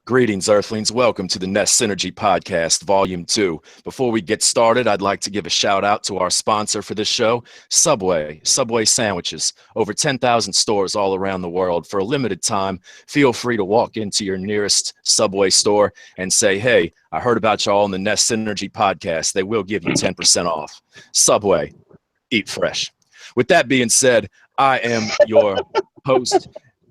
Greetings, Earthlings. Welcome to the Nessynergy Podcast, Volume 2. Before we get started, I'd like to give a shout out to our sponsor for this show, Subway. Subway sandwiches. Over 10,000 stores all around the world. For a limited time, feel free to walk into your nearest Subway store and say, hey, I heard about y'all on the Nessynergy Podcast. They will give you 10% off. Subway, eat fresh. With that being said, I am your host,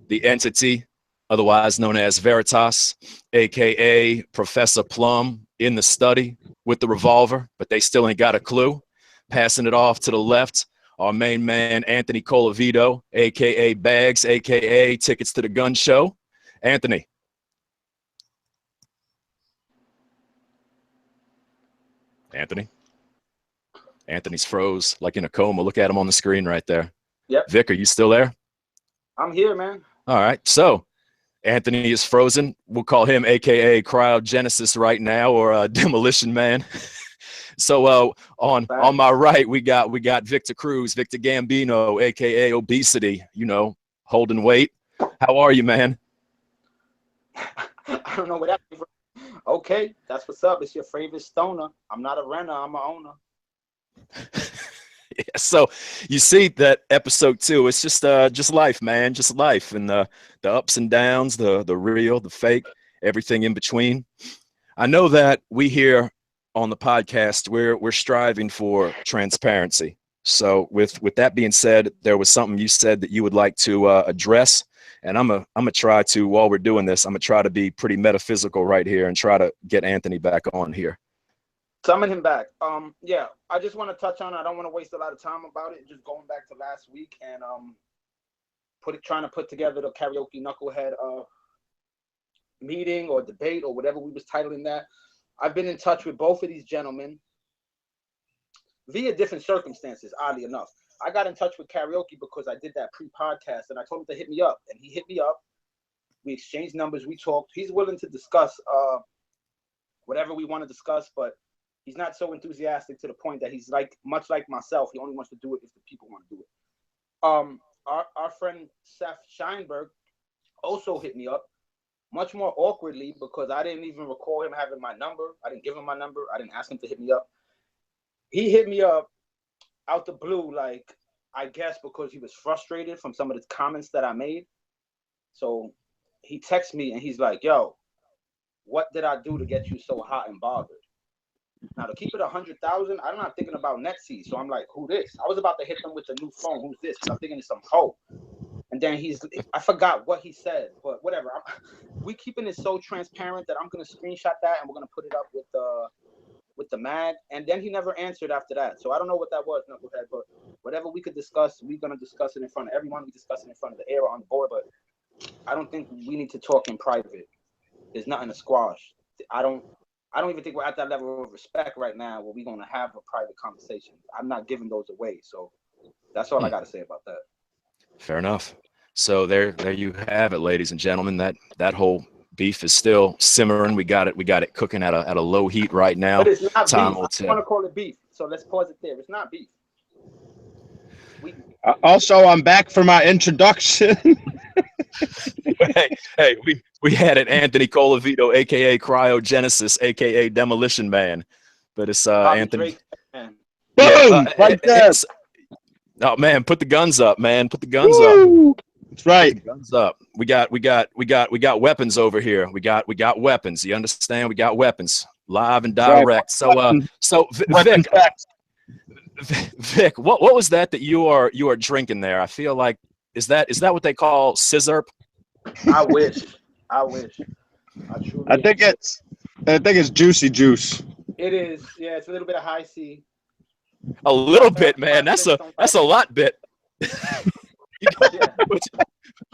the entity, otherwise known as Veritas, a.k.a. Professor Plum in the study with the revolver, but they still ain't got a clue. Passing it off to the left, our main man, Anthony Colavito, a.k.a. Bags, a.k.a. Tickets to the Gun Show. Anthony. Anthony's froze like in a coma. Look at him on the screen right there. Yep. Vic, are you still there? I'm here, man. All right. So Anthony is frozen. We'll call him AKA Cryogenesis right now, or Demolition Man. So on my right, we got Victor Cruz, Victor Gambino, AKA Obesity, holding weight. How are you, man? I don't know what that is. Okay, that's what's up. It's your favorite stoner. I'm not a renter, I'm an owner. Yeah, so you see that episode 2, it's just life, man, just life, and the ups and downs, the real, the fake, everything in between. I know that we here on the podcast, we're striving for transparency. So with that being said, there was something you said that you would like to address, and I'm gonna try to, while we're doing this, I'm gonna try to be pretty metaphysical right here and try to get Anthony back on here. Summon him back. Yeah, I just want to touch on, I don't want to waste a lot of time about it. Just going back to last week and trying to put together the karaoke knucklehead meeting or debate or whatever we was titling that. I've been in touch with both of these gentlemen via different circumstances, oddly enough. I got in touch with karaoke because I did that pre-podcast and I told him to hit me up, and he hit me up. We exchanged numbers, we talked. He's willing to discuss whatever we want to discuss, but he's not so enthusiastic to the point that he's much like myself. He only wants to do it if the people want to do it. Our friend Seth Scheinberg also hit me up, much more awkwardly, because I didn't even recall him having my number. I didn't give him my number. I didn't ask him to hit me up. He hit me up out the blue, I guess because he was frustrated from some of the comments that I made. So he texts me and he's like, yo, what did I do to get you so hot and bothered? Now, to keep it 100,000, I'm not thinking about Netsy. So I'm like, who this? I was about to hit them with the new phone. Who's this? I'm thinking it's some hoe. And then I forgot what he said, but whatever. We keeping it so transparent that I'm going to screenshot that and we're going to put it up with the mag. And then he never answered after that. So I don't know what that was, Knucklehead, but whatever we could discuss, we're going to discuss it in front of everyone. We discuss it in front of the air on the board, but I don't think we need to talk in private. There's nothing to squash. I don't even think we're at that level of respect right now where we're going to have a private conversation. I'm not giving those away. So that's all I got to say about that. Fair enough. So there you have it, ladies and gentlemen. That whole beef is still simmering. We got it cooking at a low heat right now. But it's not beef. I want to call it beef. So let's pause it there. It's not beef. Also, I'm back for my introduction. hey, we had it, Anthony Colavito, aka Cryogenesis, aka Demolition Man, but it's Anthony. Boom! Right there. Oh man, put the guns up, man. Put the guns up. That's right. Put the guns up. We got weapons over here. We got weapons. You understand? We got weapons, live and direct. Right. So Vic, what was that you are drinking there? I feel like is that what they call scissorp? I wish. I think it's juicy juice. It is. Yeah, it's a little bit of high C. A little bit, man. That's a lot bit.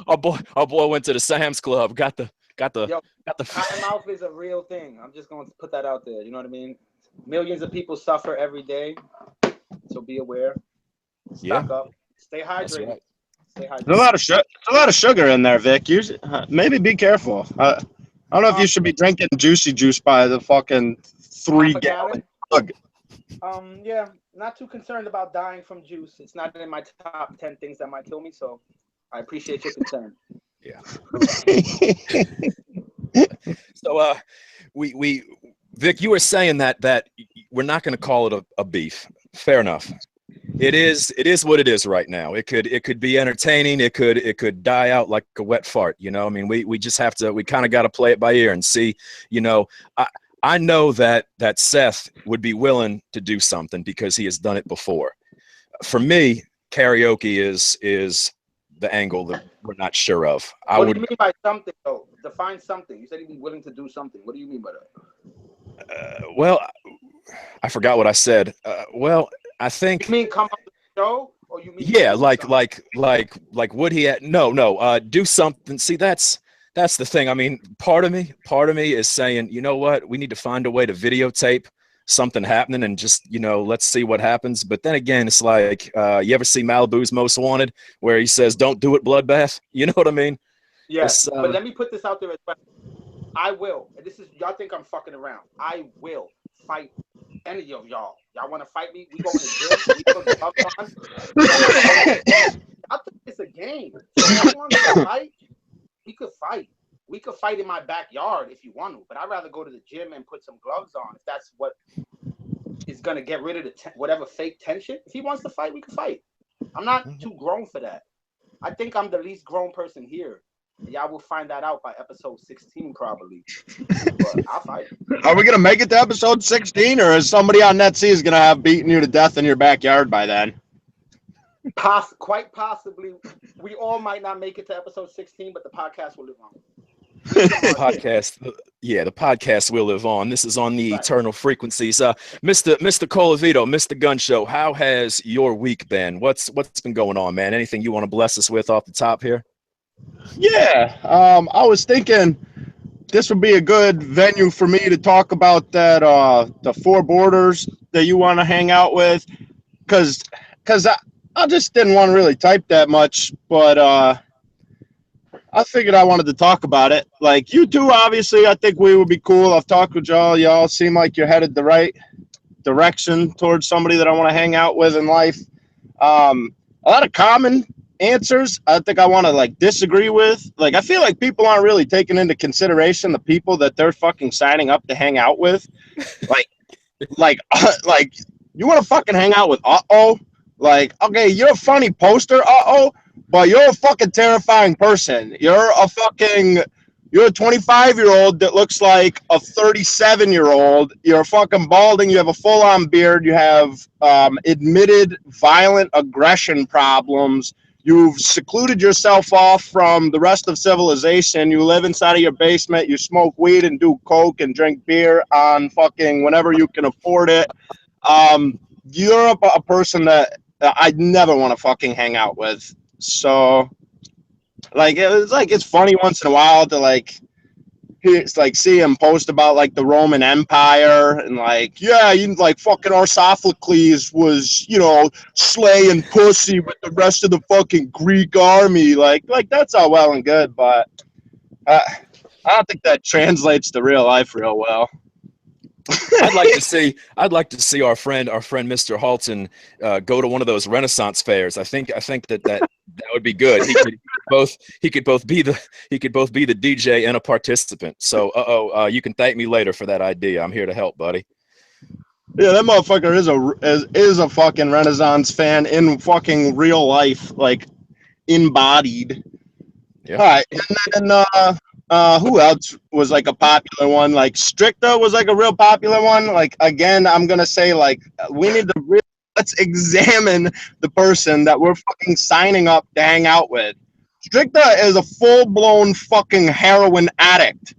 Our boy went to the Sam's Club. Got the. Cottonmouth is a real thing. I'm just going to put that out there. You know what I mean? Millions of people suffer every day, so be aware. Stock up. Stay hydrated. Right. Stay hydrated. There's a lot of sugar in there, Vic. Maybe be careful. I don't know if you should be drinking juicy juice by the fucking 3-gallon jug. Yeah, not too concerned about dying from juice. It's not in my top 10 things that might kill me, so I appreciate your concern. Yeah. So we Vic, you were saying that we're not going to call it a beef. Fair enough. It is what it is right now. It could be entertaining. It could die out like a wet fart. You know, I mean, we just have to. We kind of got to play it by ear and see. You know, I know that Seth would be willing to do something because he has done it before. For me, karaoke is the angle that we're not sure of. What do you mean by something, though? Define something. You said he'd be willing to do something. What do you mean by that? Well, I forgot what I said. Well, I think. You mean come on the show, or you mean? Yeah, like would he? Do something. See, that's the thing. I mean, part of me is saying, you know what, we need to find a way to videotape something happening and just, you know, let's see what happens. But then again, it's like, you ever see Malibu's Most Wanted, where he says, "Don't do it, bloodbath." You know what I mean? Yes. But let me put this out there as well. I will. This is, y'all think I'm fucking around. I will fight any of y'all. Y'all want to fight me? We go in the gym. We put gloves on. I think it's a game. So if you want to fight, we could fight. We could fight in my backyard if you want to, but I'd rather go to the gym and put some gloves on if that's what is going to get rid of the whatever fake tension. If he wants to fight, we can fight. I'm not too grown for that. I think I'm the least grown person here. Y'all will find that out by episode 16 probably. But I'll fight. Are we going to make it to episode 16, or is somebody on Net C is going to have beaten you to death in your backyard by then? Quite possibly. We all might not make it to episode 16, but the podcast will live on. The podcast will live on. This is on the eternal frequencies. Mr. Colavito, Mr. Gun Show, how has your week been? What's been going on, man? Anything you want to bless us with off the top here? Yeah, I was thinking this would be a good venue for me to talk about that the four borders that you want to hang out with, because I just didn't want to really type that much, but I figured I wanted to talk about it. Like, you two, obviously, I think we would be cool. I've talked with y'all. Y'all seem like you're headed the right direction towards somebody that I want to hang out with in life. A lot of common answers I think I want to, like, disagree with. Like, I feel like people aren't really taking into consideration the people that they're fucking signing up to hang out with. Like, you want to fucking hang out with uh-oh? Like, okay, you're a funny poster, uh-oh, but you're a fucking terrifying person. You're a 25-year-old that looks like a 37-year-old. You're fucking balding. You have a full-on beard. You have admitted violent aggression problems. You've secluded yourself off from the rest of civilization. You live inside of your basement. You smoke weed and do coke and drink beer on fucking whenever you can afford it. You're a person that I'd never want to fucking hang out with. So, like, it's funny once in a while to, like, see him post about, like, the Roman Empire and, like, yeah, you like fucking Arsophocles was, you know, slaying pussy with the rest of the fucking Greek army. Like that's all well and good, but I don't think that translates to real life real well. I'd like to see our friend Mr. Halton go to one of those Renaissance fairs. I think that would be good. He could both be the DJ and a participant. So you can thank me later for that idea. I'm here to help, buddy. Yeah, that motherfucker is a fucking Renaissance fan in fucking real life, like embodied. Yeah. All right, and then who else was like a popular one? Like Stricta was like a real popular one. Like, again, I'm gonna say, like, we need to let's examine the person that we're fucking signing up to hang out with. Stricta is a full-blown fucking heroin addict.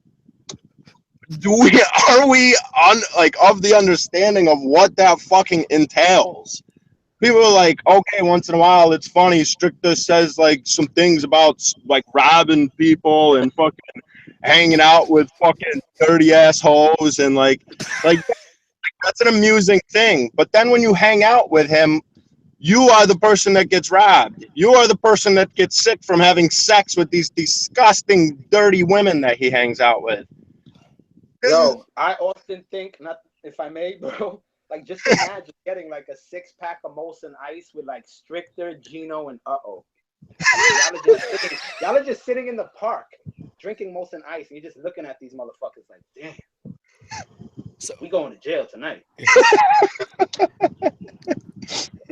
Are we on, like, of the understanding of what that fucking entails? People are like, okay, once in a while it's funny. Stricta says, like, some things about, like, robbing people and fucking hanging out with fucking dirty assholes and like that's an amusing thing. But then when you hang out with him, you are the person that gets robbed. You are the person that gets sick from having sex with these disgusting, dirty women that he hangs out with. Yo, I often think, not if I may, bro, like, just imagine getting like a 6-pack of Molson Ice with like Stricter, Gino, and uh-oh. Y'all are just sitting in the park, drinking Molson Ice, and you're just looking at these motherfuckers like, damn. So we going to jail tonight.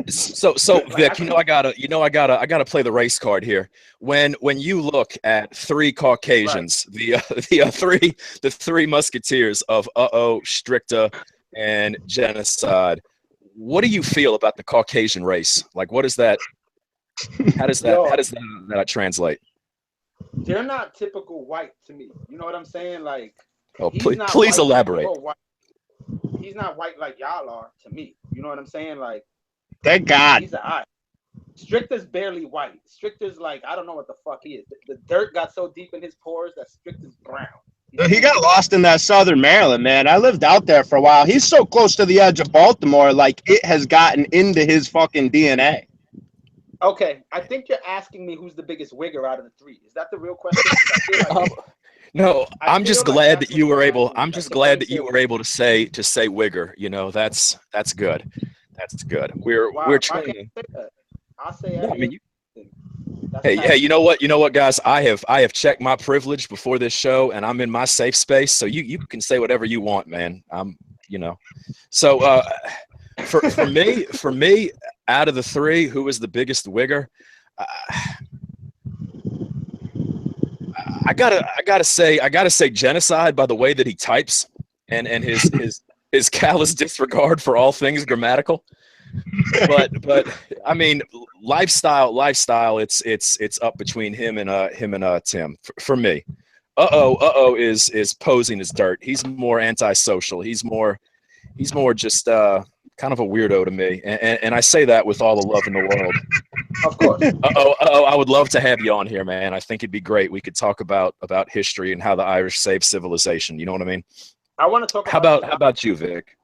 So Vic, I gotta play the race card here. When you look at three Caucasians, right, the three musketeers of Stricta, and Genocide, what do you feel about the Caucasian race? Like, what is that? How does that translate? They're not typical white to me. You know what I'm saying? Like, please elaborate. He's not white like y'all are to me. You know what I'm saying? Like, thank God. He's alright. Stricta's barely white. Stricta's like, I don't know what the fuck he is. The dirt got so deep in his pores that Stricta's brown. He got lost in that Southern Maryland, man. I lived out there for a while. He's so close to the edge of Baltimore, like it has gotten into his fucking DNA. Okay, I think you're asking me who's the biggest wigger out of the three. Is that the real question? No, I'm just glad that you were able. I'm just glad that you were able to say wigger. You know, that's good. That's good. We're trying. I'll say. No, I mean, hey, you know what, guys? I have checked my privilege before this show, and I'm in my safe space. So you can say whatever you want, man. So for me, out of the three, who is the biggest wigger? I gotta say Genocide by the way that he types and his callous disregard for all things grammatical. But I mean, lifestyle. It's up between him and Tim for me. Is posing as dirt. He's more antisocial. He's more just kind of a weirdo to me, and I say that with all the love in the world. Of course. I would love to have you on here, man. I think it'd be great. We could talk about history and how the Irish saved civilization. You know what I mean? I want to talk. How about you, Vic?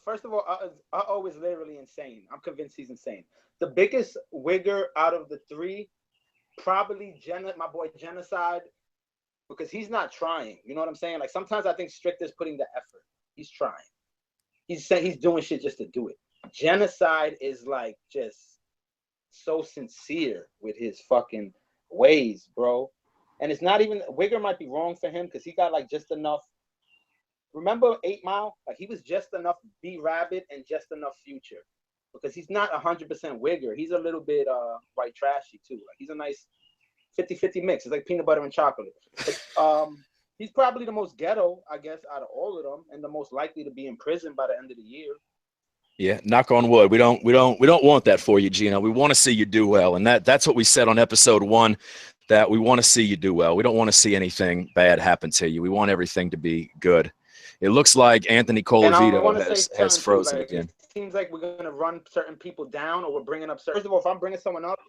First of all, is literally insane. I'm convinced he's insane. The biggest wigger out of the three, probably my boy Genocide, because he's not trying. You know what I'm saying? Like, sometimes I think Stricta's putting the effort. He's trying. He's doing shit just to do it. Genocide is like just so sincere with his fucking ways, bro. And it's not even wigger might be wrong for him because he got like just enough. Remember 8 Mile? Like, he was just enough B-Rabbit and just enough Future. Because he's not 100% wigger. He's a little bit white trashy, too. Like, he's a nice 50-50 mix. It's like peanut butter and chocolate. But, he's probably the most ghetto, I guess, out of all of them, and the most likely to be in prison by the end of the year. Yeah, knock on wood. We don't want that for you, Gino. We want to see you do well. And that's what we said on episode 1, that we want to see you do well. We don't want to see anything bad happen to you. We want everything to be good. It looks like Anthony Colavito has frozen again. It seems like we're going to run certain people down, or we're bringing up certain. First of all, if I'm bringing someone up,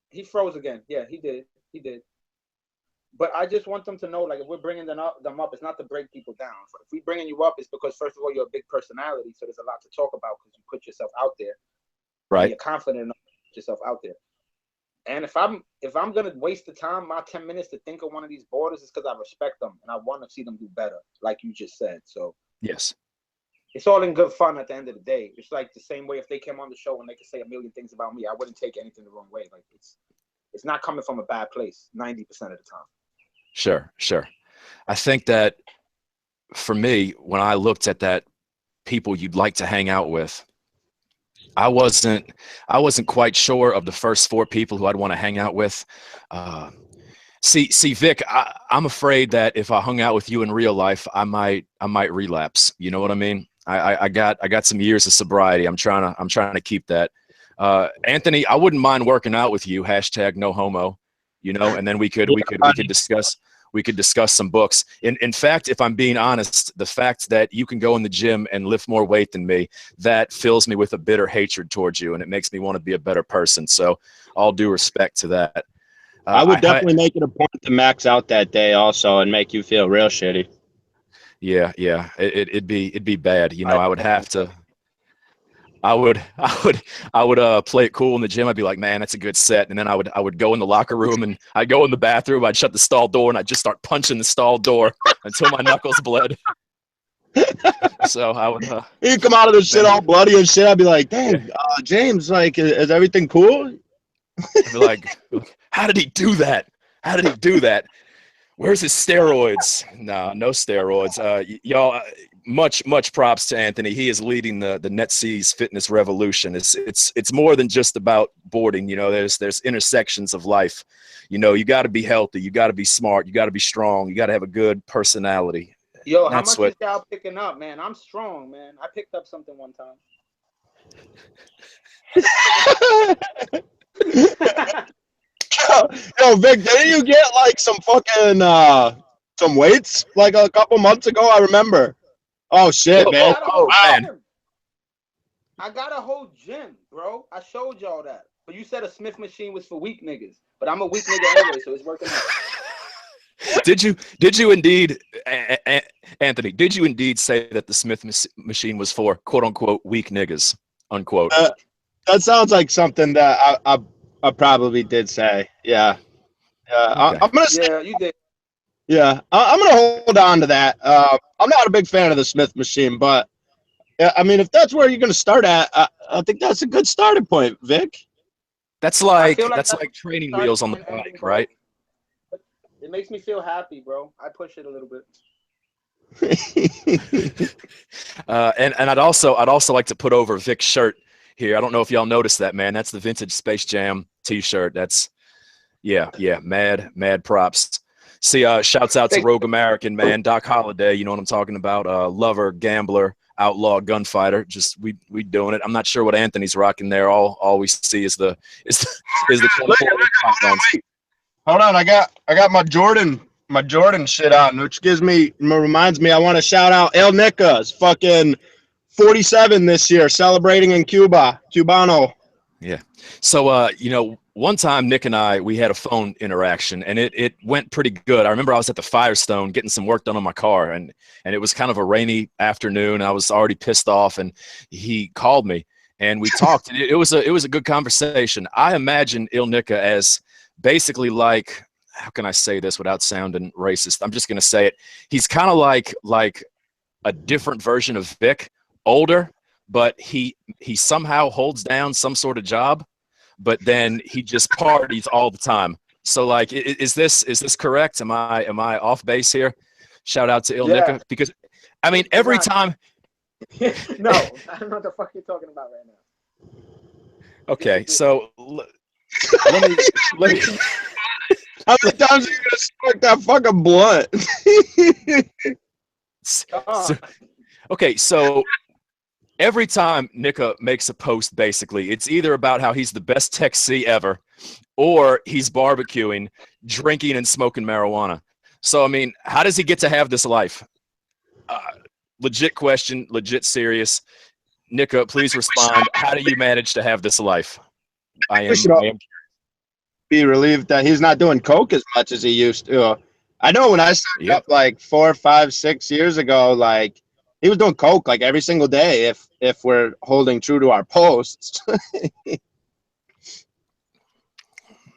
he froze again. Yeah, he did. But I just want them to know, like, if we're bringing them up, it's not to break people down. If we're bringing you up, it's because, first of all, you're a big personality, so there's a lot to talk about because you put yourself out there. Right. You're confident enough to put yourself out there. And if I'm gonna waste the time, my 10 minutes to think of one of these borders, is because I respect them and I want to see them do better, like you just said. So yes, it's all in good fun at the end of the day. It's like the same way if they came on the show and they could say a million things about me, I wouldn't take anything the wrong way. Like, it's not coming from a bad place 90% of the time. Sure. I think that for me, when I looked at that people you'd like to hang out with, I wasn't quite sure of the first 4 people who I'd want to hang out with. See, Vic, I'm afraid that if I hung out with you in real life, I might relapse. You know what I mean? I got some years of sobriety. I'm trying to keep that. Anthony, I wouldn't mind working out with you. #no homo. You know, and then we could discuss some books. In fact, if I'm being honest, the fact that you can go in the gym and lift more weight than me, that fills me with a bitter hatred towards you, and it makes me want to be a better person. So all due respect to that. I would definitely make it a point to max out that day also and make you feel real shitty. Yeah. It'd be bad. You know, I would have to. I would play it cool in the gym. I'd be like, man, that's a good set. And then I would go in the locker room and I'd go in the bathroom. I'd shut the stall door and I'd just start punching the stall door until my knuckles bled. So I would. He'd come out of the shit all bloody and shit. I'd be like, dang, James, like, is everything cool? I'd be like, how did he do that? How did he do that? Where's his steroids? No steroids. Y'all, much props to Anthony. He is leading the NetSea's fitness revolution. It's more than just about boarding. You know, there's intersections of life. You know, you got to be healthy. You got to be smart. You got to be strong. You got to have a good personality. Yo, how much is y'all picking up, man? I'm strong, man. I picked up something one time. Yo, Vic, didn't you get like some fucking some weights like a couple months ago? I remember. Oh shit, man. Man. I got a whole gym, bro. I showed y'all that. But you said a Smith machine was for weak niggas. But I'm a weak nigga anyway, so it's working out. Did you indeed, Anthony? Did you indeed say that the Smith machine was for quote unquote weak niggas? Unquote. That sounds like something that I probably did say. Yeah. Okay. I'm gonna say, yeah, you did. Yeah, I'm gonna hold on to that. I'm not a big fan of the Smith machine, but I mean, if that's where you're gonna start at, I think that's a good starting point, Vic. That's like training wheels on the bike, right? It makes me feel happy, bro. I push it a little bit. And I'd also like to put over Vic's shirt here. I don't know if y'all noticed that, man. That's the vintage Space Jam T-shirt. That's mad props. See, shouts out to Rogue American, man. Doc Holliday, you know what I'm talking about. Lover, gambler, outlaw, gunfighter. Just we doing it. I'm not sure what Anthony's rocking there. All we see is the 24. Hold on, I got my Jordan shit on, which reminds me I want to shout out El Nicka's fucking 47 this year, celebrating in Cuba, Cubano. Yeah. So one time Nick and we had a phone interaction, and it went pretty good. I remember I was at the Firestone getting some work done on my car, and it was kind of a rainy afternoon. I was already pissed off, and he called me, and we talked. And it was a good conversation. I imagine Il Nicka as basically like, how can I say this without sounding racist? I'm just gonna say it. He's kind of like a different version of Vic, older, but he somehow holds down some sort of job, but then he just parties all the time. So like, is this correct? Am I off base here? Shout out to Il Nicka, because I mean every time. No, I don't know what the fuck you're talking about right now. Okay, so let me. How many times are you gonna spark that fucking blunt? So every time Nicka makes a post, basically, it's either about how he's the best Texie ever, or he's barbecuing, drinking, and smoking marijuana. So, I mean, how does he get to have this life? Legit question, legit serious. Nicka, please respond. How do you manage to have this life? I am be relieved that he's not doing coke as much as he used to. I know when I started up like 4, 5, 6 years ago, like he was doing coke like every single day. If we're holding true to our posts.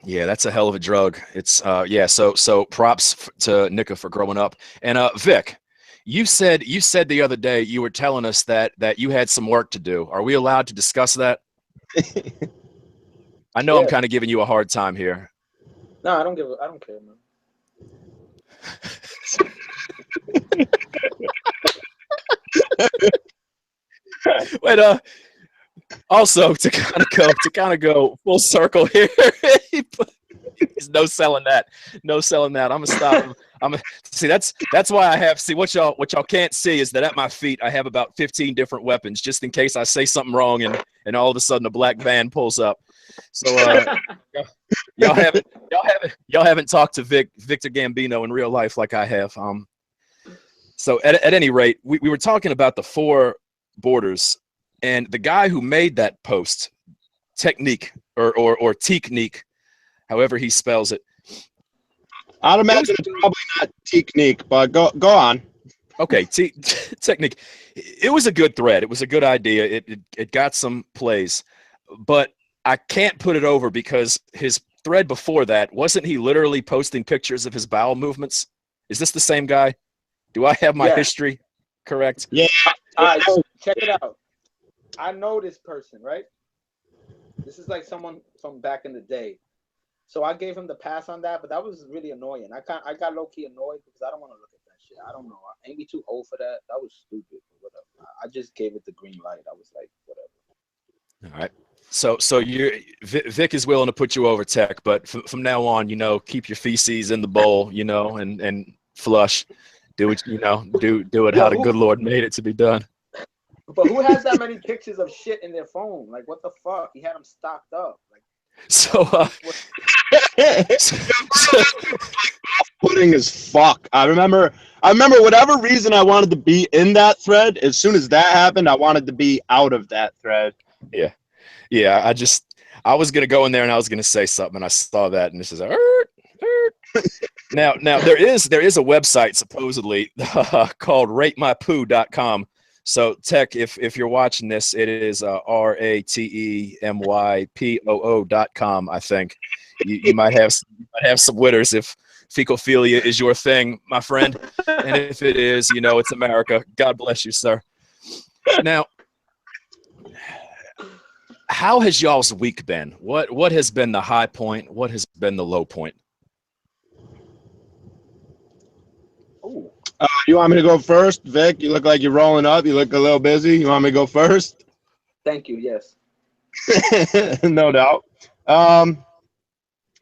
Yeah, that's a hell of a drug. It's So props to Nicka for growing up. And Vic, you said the other day you were telling us that you had some work to do. Are we allowed to discuss that? I know I'm kind of giving you a hard time here. No, I don't care, man. But also to kind of go full circle here. He's no selling that. I'm gonna stop him. See, that's why I have what y'all can't see is that at my feet I have about 15 different weapons just in case I say something wrong and all of a sudden a black van pulls up. So y'all haven't talked to Victor Gambino in real life like I have. So at any rate, we were talking about the 4 borders, and the guy who made that post, Technique or Technique, however he spells it. I'd imagine it's probably not Technique, but go on. Okay, Technique. It was a good thread. It was a good idea. It got some plays, but I can't put it over because his thread before that, wasn't he literally posting pictures of his bowel movements? Is this the same guy? Do I have my history correct? Yeah. Check it out. I know this person, right? This is like someone from back in the day. So I gave him the pass on that, but that was really annoying. I got low key annoyed because I don't want to look at that shit. I don't know. Ain't we too old for that? That was stupid. But whatever. I just gave it the green light. I was like, whatever. All right. So Vic is willing to put you over, Tech, but from now on, keep your feces in the bowl, and flush. Do it, do it how the good Lord made it to be done. But who has that many pictures of shit in their phone? Like, what the fuck? He had them stocked up. Like, Off-putting as fuck. I remember whatever reason I wanted to be in that thread. As soon as that happened, I wanted to be out of that thread. Yeah. I was gonna go in there and I was gonna say something, and I saw that, and this is Now there is a website supposedly called ratemypoo.com. So Tech, if you're watching this, it is ratemypoo.com. I think you might have some winners if fecophilia is your thing, my friend. And if it is, it's America. God bless you, sir. Now, how has y'all's week been? What has been the high point? What has been the low point? ooh. You want me to go first, Vic? You look like you're rolling up. You look a little busy. You want me to go first? Thank you. Yes. No doubt. I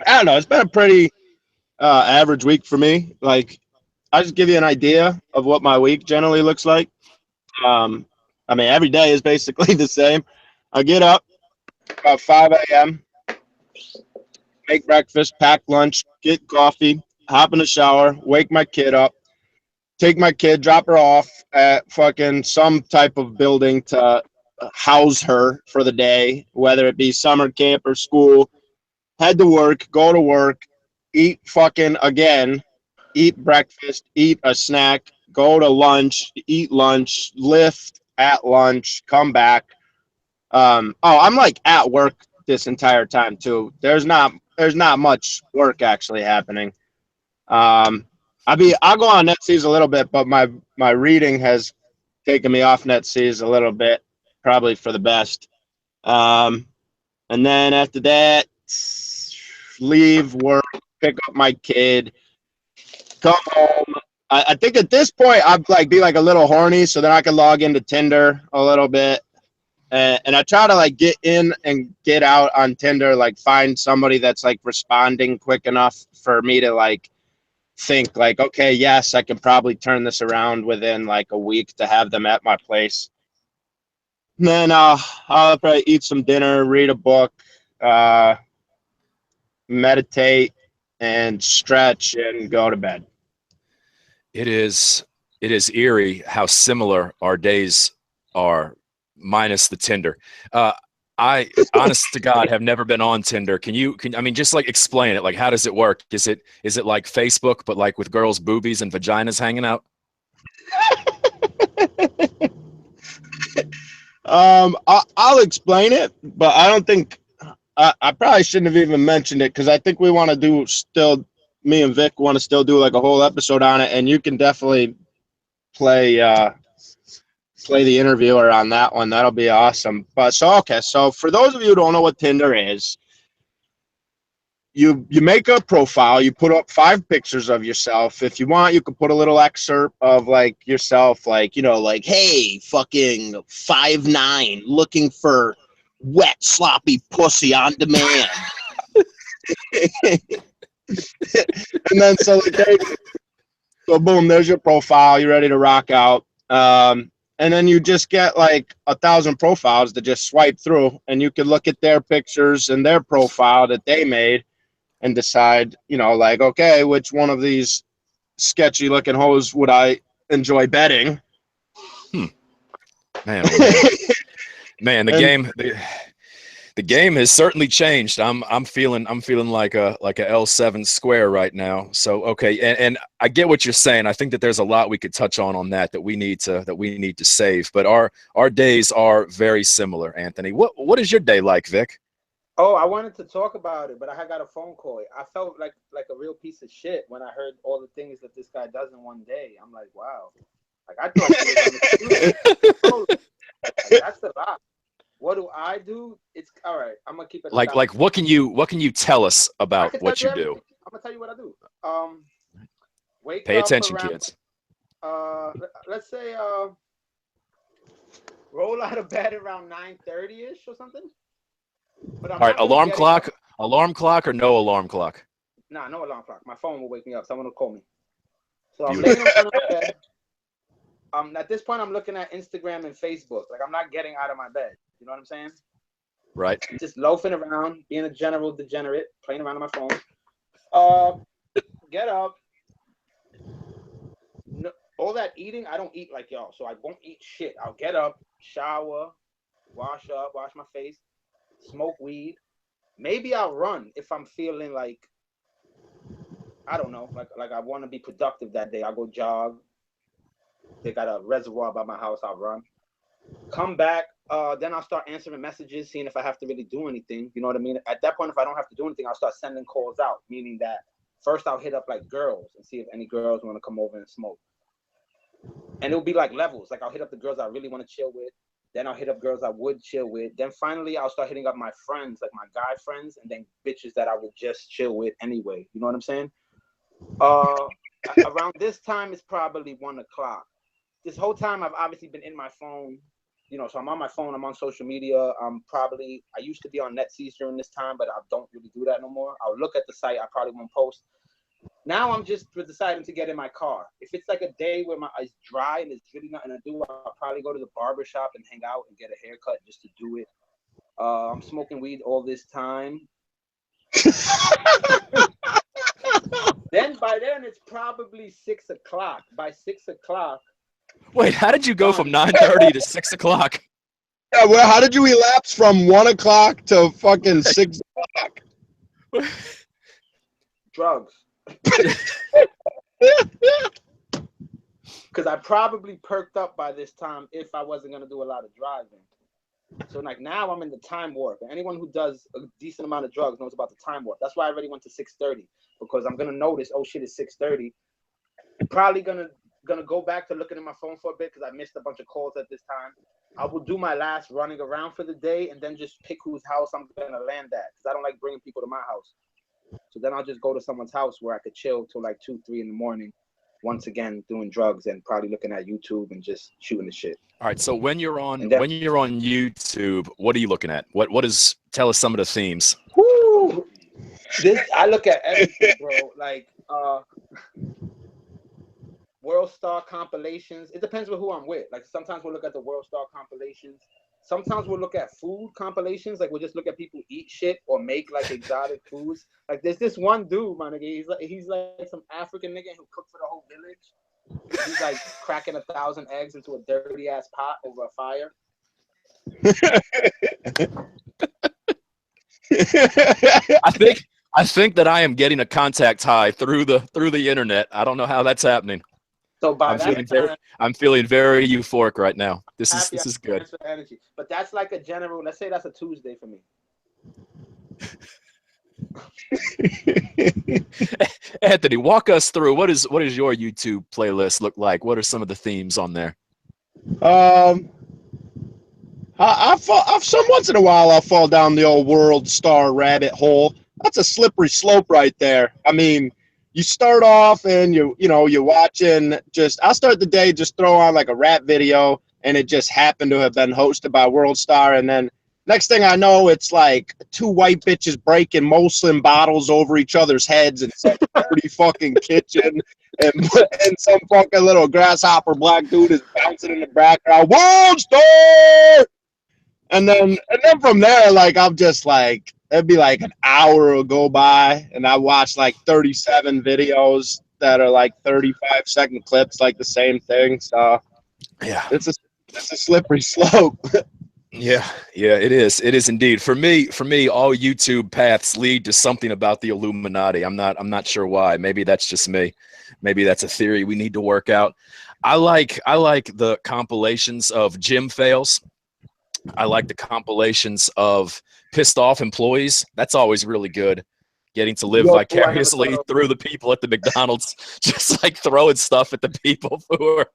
don't know. It's been a pretty average week for me. Like, I'll just give you an idea of what my week generally looks like. Every day is basically the same. I get up about 5 a.m., make breakfast, pack lunch, get coffee, hop in the shower, wake my kid up, take my kid, drop her off at fucking some type of building to house her for the day, whether it be summer camp or school, head to work, go to work, eat fucking again, eat breakfast, eat a snack, go to lunch, eat lunch, lift at lunch, come back. I'm like at work this entire time too. There's not much work actually happening. I'll go on NetSeas a little bit, but my reading has taken me off NetSeas a little bit, probably for the best. And then after that, leave work, pick up my kid, come home. I think at this point I'd be a little horny, so then I can log into Tinder a little bit. And I try to get in and get out on Tinder, find somebody that's responding quick enough for me to think okay, yes, I can probably turn this around within a week to have them at my place. And then I'll probably eat some dinner, read a book, meditate, and stretch, and go to bed. It is eerie how similar our days are, minus the Tinder. I, honest to God, have never been on Tinder. Can just explain it? How does it work? Is it like Facebook, but with girls' boobies and vaginas hanging out? I'll explain it, but I don't think I probably shouldn't have even mentioned it, because I think we want to me and Vic want to still do a whole episode on it, and you can definitely play the interviewer on that one. That'll be awesome. But so for those of you who don't know what Tinder is, you make a profile, you put up 5 pictures of yourself. If you want, you could put a little excerpt of yourself, hey, fucking 5'9", looking for wet sloppy pussy on demand. And then so boom, there's your profile. You're ready to rock out. And then you just get 1,000 profiles to just swipe through, and you can look at their pictures and their profile that they made and decide, okay, which one of these sketchy looking hoes would I enjoy betting? Man, man, the game has certainly changed. I'm feeling like a L7 square right now. So okay, and I get what you're saying. I think that there's a lot we could touch on that we need to save. But our days are very similar, Anthony. What is your day like, Vic? Oh, I wanted to talk about it, but I got a phone call. I felt like a real piece of shit when I heard all the things that this guy does in one day. I'm like, wow. I thought he was on the computer. That's a lot. What do I do? It's all right. I'm gonna keep it like what can you tell us about what you do? I'm gonna tell you what I do. Wake Pay up attention, around, kids. let's say roll out of bed around 9:30ish or something. But I'm All right, not really alarm clock or no alarm clock? Nah, no alarm clock. My phone will wake me up. Someone will call me. So I'm Beautiful. laying on my bed. At this point, I'm looking at Instagram and Facebook. Like, I'm not getting out of my bed. You know what I'm saying? Right. Just loafing around, being a general degenerate, playing around on my phone. Get up. No, all that eating, I don't eat like y'all, so I won't eat shit. I'll get up, shower, wash my face, smoke weed. Maybe I'll run if I'm feeling like, I don't know, like I want to be productive that day. I'll go jog. They got a reservoir by my house. I'll run. Come back. Then I'll start answering messages, seeing if I have to really do anything. You know what I mean? At that point, if I don't have to do anything, I'll start sending calls out, meaning that first I'll hit up like girls and see if any girls want to come over and smoke. And it'll be like levels. Like, I'll hit up the girls I really want to chill with. Then I'll hit up girls I would chill with. Then finally I'll start hitting up my friends, like my guy friends, and then bitches that I would just chill with anyway. You know what I'm saying? Around this time, it's probably 1 o'clock. This whole time I've obviously been in my phone, you know, so I'm on my phone, I'm on social media. I used to be on Netsynergy during this time, but I don't really do that no more. I'll look at the site, I probably won't post. Now I'm just deciding to get in my car. If it's like a day where my eyes dry and there's really nothing to do, I'll probably go to the barber shop and hang out and get a haircut just to do it. I'm smoking weed all this time. By then it's probably 6 o'clock. By 6 o'clock. Wait, how did you go from 9:30 to 6 o'clock? Yeah, well, how did you elapse from 1 o'clock to fucking 6 o'clock? Drugs. Because I probably perked up by this time if I wasn't going to do a lot of driving. So like now I'm in the time warp. And anyone who does a decent amount of drugs knows about the time warp. That's why I already went to 6:30, because I'm going to notice, oh shit, it's 6:30. Probably going to go back to looking at my phone for a bit because I missed a bunch of calls at this time. I will do my last running around for the day and then just pick whose house I'm going to land at, because I don't like bringing people to my house. So then I'll just go to someone's house where I could chill till like 2, 3 in the morning, once again doing drugs and probably looking at YouTube and just shooting the shit. All right. So when you're on YouTube, what are you looking at? What is? Tell us some of the themes. Woo! I look at everything, bro. Like World Star compilations. It depends with who I'm with. Like sometimes we'll look at the World Star compilations. Sometimes we'll look at food compilations. Like we'll just look at people eat shit or make like exotic foods. Like there's this one dude, my nigga. He's like some African nigga who cooked for the whole village. He's like cracking 1,000 eggs into a dirty ass pot over a fire. I think that I am getting a contact high through the internet. I don't know how that's happening. So I'm feeling very euphoric right now. This is good. Energy. But that's like a general. Let's say that's a Tuesday for me. Anthony, walk us through what is your YouTube playlist look like? What are some of the themes on there? Some once in a while I'll fall down the old World Star rabbit hole. That's a slippery slope right there. I mean, you start off and you're watching I'll start the day, just throw on like a rap video, and it just happened to have been hosted by World Star, and then next thing I know, it's like 2 white bitches breaking Molson bottles over each other's heads in some dirty fucking kitchen, and some fucking little grasshopper black dude is bouncing in the background. World Star! And then from there, like I'm just like, it'd be like an hour will go by, and I watch like 37 videos that are like 35-second clips, like the same thing. So yeah, it's a slippery slope. Yeah, it is. It is indeed. For me, all YouTube paths lead to something about the Illuminati. I'm not sure why. Maybe that's just me. Maybe that's a theory we need to work out. I like the compilations of gym fails. I like the compilations of pissed off employees. That's always really good. Getting to live vicariously through the people at the McDonald's, just like throwing stuff at the people who are,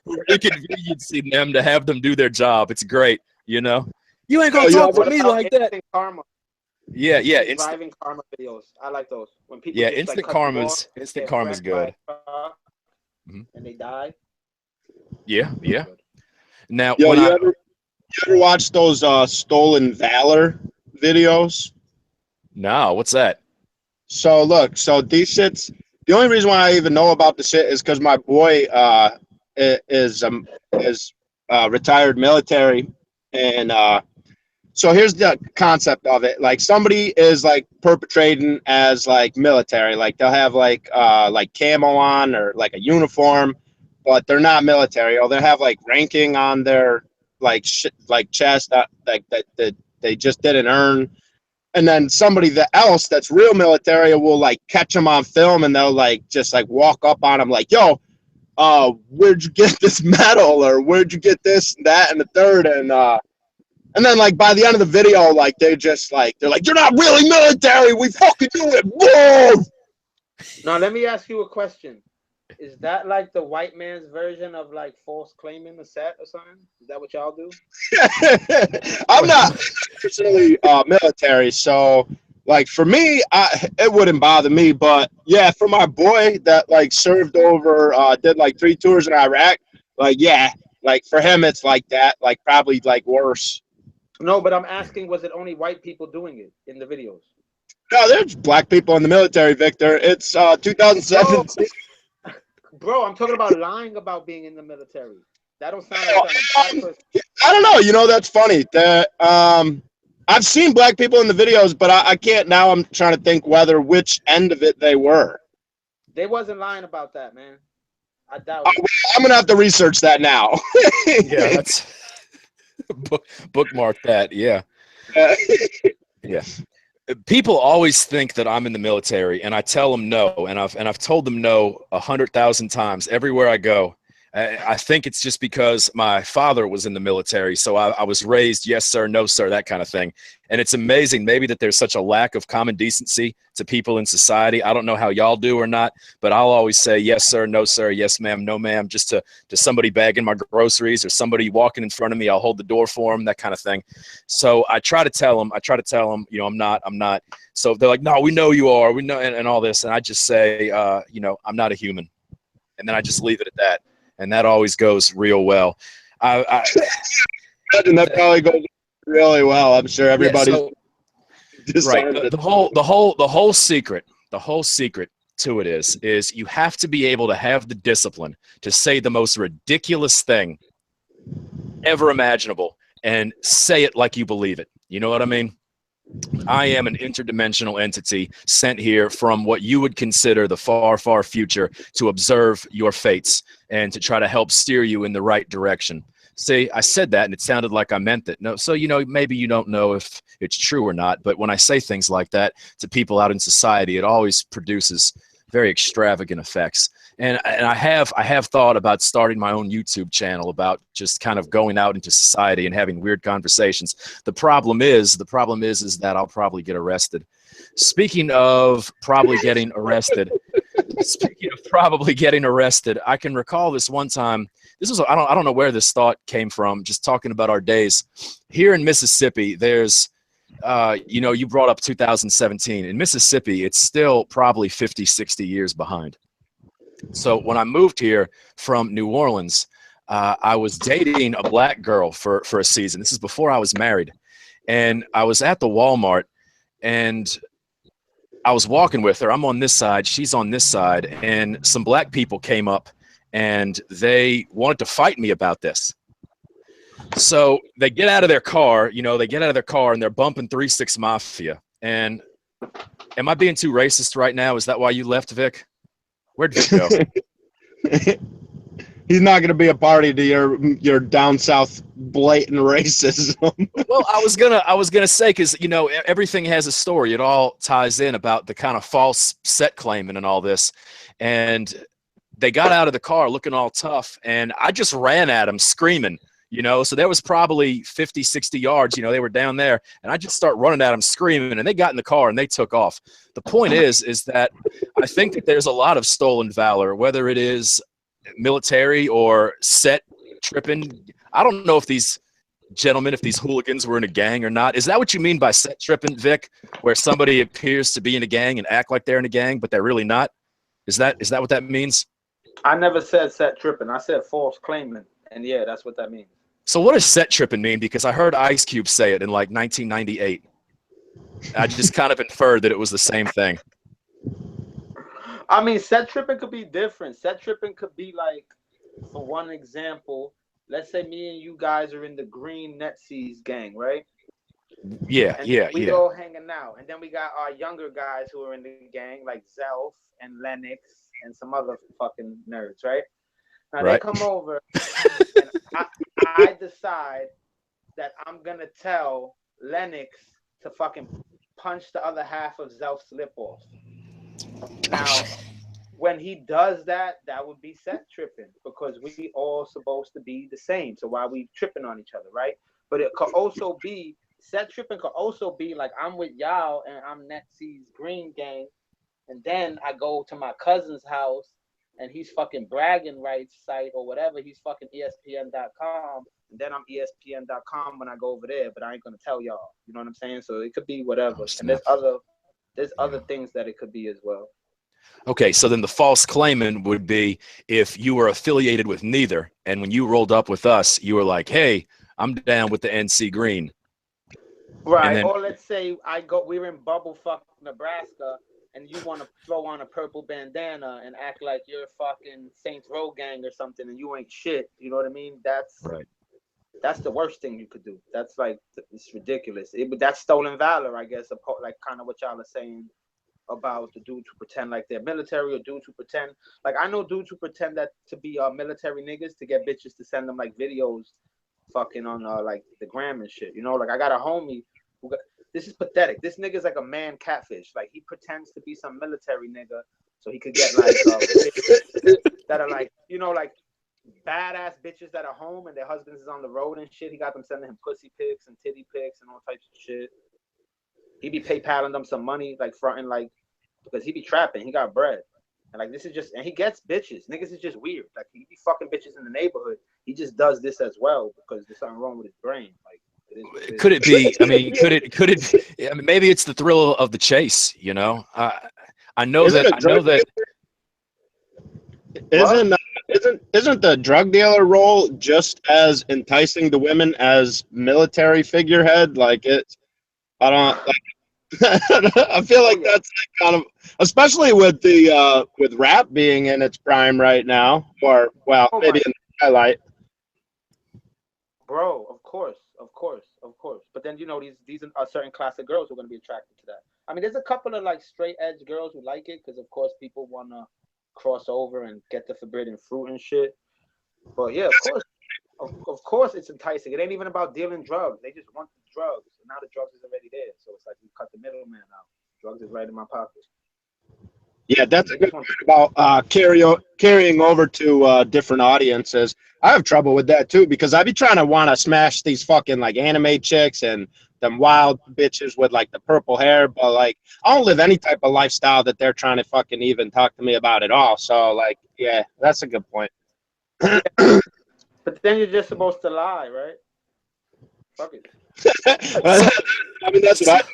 who are inconveniencing them to have them do their job. It's great. You know, you ain't gonna talk to me like that. Karma? Yeah, driving karma videos. I like those. When people yeah, just, instant like, karma's good. And they die. Yeah. Now, Yo, you ever watch those stolen valor videos? No, what's that? So look, these shits. The only reason why I even know about the shit is because my boy is retired military, and so here's the concept of it. Like, somebody is like perpetrating as like military, like they'll have like camo on or like a uniform, but they're not military, or they'll have like ranking on their like chest that they just didn't earn. And then somebody else that's real military will like catch them on film, and they'll like just like walk up on them like, yo, where'd you get this medal, or where'd you get this, that, and the third, and then like by the end of the video, like they're like, you're not really military, we fucking do it, whoa. Now let me ask you a question. Is that like the white man's version of like false claiming the set or something? Is that what y'all do? I'm not personally military, so like for me, it wouldn't bother me. But yeah, for my boy that like served over, did like 3 tours in Iraq, like yeah, like for him it's like that, like probably like worse. No, but I'm asking, was it only white people doing it in the videos? No, there's black people in the military, Victor. It's 2017. Bro, I'm talking about lying about being in the military. That don't sound like a black person. I don't know. You know, that's funny. That I've seen black people in the videos, but I can't now. I'm trying to think which end of it they were. They wasn't lying about that, man. I doubt it. I'm gonna have to research that now. Yeah, that's bookmark that. Yeah. Yeah. People always think that I'm in the military, and I tell them no, and I've told them no 100,000 times everywhere I go. I think it's just because my father was in the military, so I was raised yes sir, no sir, that kind of thing. And it's amazing maybe that there's such a lack of common decency to people in society. I don't know how y'all do or not, but I'll always say yes sir, no sir, yes ma'am, no ma'am, just to somebody bagging my groceries or somebody walking in front of me. I'll hold the door for them, that kind of thing. So I try to tell them, you know, I'm not. So they're like, no, we know you are, we know, and all this, and I just say, you know, I'm not a human, and then I just leave it at that. And that always goes real well. I imagine that probably goes really well. I'm sure everybody's right. The whole secret to it is you have to be able to have the discipline to say the most ridiculous thing ever imaginable and say it like you believe it. You know what I mean? I am an interdimensional entity sent here from what you would consider the far, far future to observe your fates and to try to help steer you in the right direction. See, I said that and it sounded like I meant it. No, so, you know, maybe you don't know if it's true or not, but when I say things like that to people out in society, it always produces very extravagant effects. And I have thought about starting my own YouTube channel about just kind of going out into society and having weird conversations. The problem is that I'll probably get arrested. Speaking of probably getting arrested, I can recall this one time. This was I don't know where this thought came from. Just talking about our days here in Mississippi. There's you know, you brought up 2017 in Mississippi. It's still probably 50, 60 years behind. So when I moved here from New Orleans, I was dating a black girl for a season. This is before I was married. And I was at the Walmart, and I was walking with her. I'm on this side, she's on this side, and some black people came up, and they wanted to fight me about this. So they get out of their car, and they're bumping 3 6 Mafia. And am I being too racist right now? Is that why you left, Vic? Where'd Vic go? He's not going to be a party to your down south blatant racism. Well, I was gonna say, because, you know, everything has a story. It all ties in about the kind of false set claiming and all this. And they got out of the car looking all tough, and I just ran at them screaming. You know, so there was probably 50, 60 yards, you know, they were down there, and I just start running at them screaming, and they got in the car and they took off. The point is that I think that there's a lot of stolen valor, whether it is military or set tripping. I don't know if these gentlemen, if these hooligans were in a gang or not. Is that what you mean by set tripping, Vic? Where somebody appears to be in a gang and act like they're in a gang, but they're really not? Is that what that means? I never said set tripping. I said false claiming. And yeah, that's what that means. So what does set tripping mean? Because I heard Ice Cube say it in like 1998. I just kind of inferred that it was the same thing. I mean, set tripping could be different. Set tripping could be like, for one example, let's say me and you guys are in the Green Netsies gang, right? Yeah, and we all hanging out. And then we got our younger guys who are in the gang, like Zelf and Lennox and some other fucking nerds, right? Now they come over and I decide that I'm going to tell Lennox to fucking punch the other half of Zelf's lip off. Now, when he does that, that would be set tripping because we all supposed to be the same. So why we tripping on each other, right? But it could also be, set tripping could also be like I'm with y'all and I'm Netsy's Green Gang. And then I go to my cousin's house and he's fucking bragging rights site or whatever. He's fucking ESPN.com. And then I'm ESPN.com when I go over there, but I ain't going to tell y'all. You know what I'm saying? So it could be whatever. And there's other things that it could be as well. Okay, so then the false claimant would be if you were affiliated with neither, and when you rolled up with us, you were like, hey, I'm down with the NC Green. Right, then, or let's say we're in Bubblefuck, Nebraska, and you want to throw on a purple bandana and act like you're fucking Saints Row gang or something, and you ain't shit. You know what I mean? That's the worst thing you could do. That's like, it's ridiculous. That's stolen valor, I guess, like kind of what y'all are saying about the dudes who pretend like they're military or dudes who pretend. Like, I know dudes who pretend that to be military niggas to get bitches to send them like videos fucking on like the gram and shit. You know, like I got a homie who this is pathetic. This nigga's like a man catfish. Like he pretends to be some military nigga so he could get like that are like, you know, like badass bitches that are home and their husbands is on the road and shit. He got them sending him pussy pics and titty pics and all types of shit. He be PayPaling them some money, like fronting, like, because he be trapping. He got bread. And like, this is just, and he gets bitches. Niggas is just weird. Like, he be fucking bitches in the neighborhood. He just does this as well because there's something wrong with his brain. Like, could it be, I mean, I mean, maybe it's the thrill of the chase, you know? I know that. Isn't the drug dealer role just as enticing to women as military figurehead? Like I don't like, I feel like that's kind of, especially with the with rap being in its prime right now, or maybe in the highlight. Bro, of course. But then, you know, these are a certain class of girls who are going to be attracted to that. I mean, there's a couple of like straight edge girls who like it because, of course, people want to cross over and get the forbidden fruit and shit. But yeah, of course, it's enticing. It ain't even about dealing drugs. They just want the drugs. And now the drugs is already there. So it's like we cut the middleman out. Drugs is right in my pocket. Yeah, that's a good point about carrying over to different audiences. I have trouble with that too because I be trying to want to smash these fucking like anime chicks and them wild bitches with like the purple hair, but like I don't live any type of lifestyle that they're trying to fucking even talk to me about at all. So like, yeah, that's a good point. But then you're just supposed to lie, right? Fuck it. I mean, that's what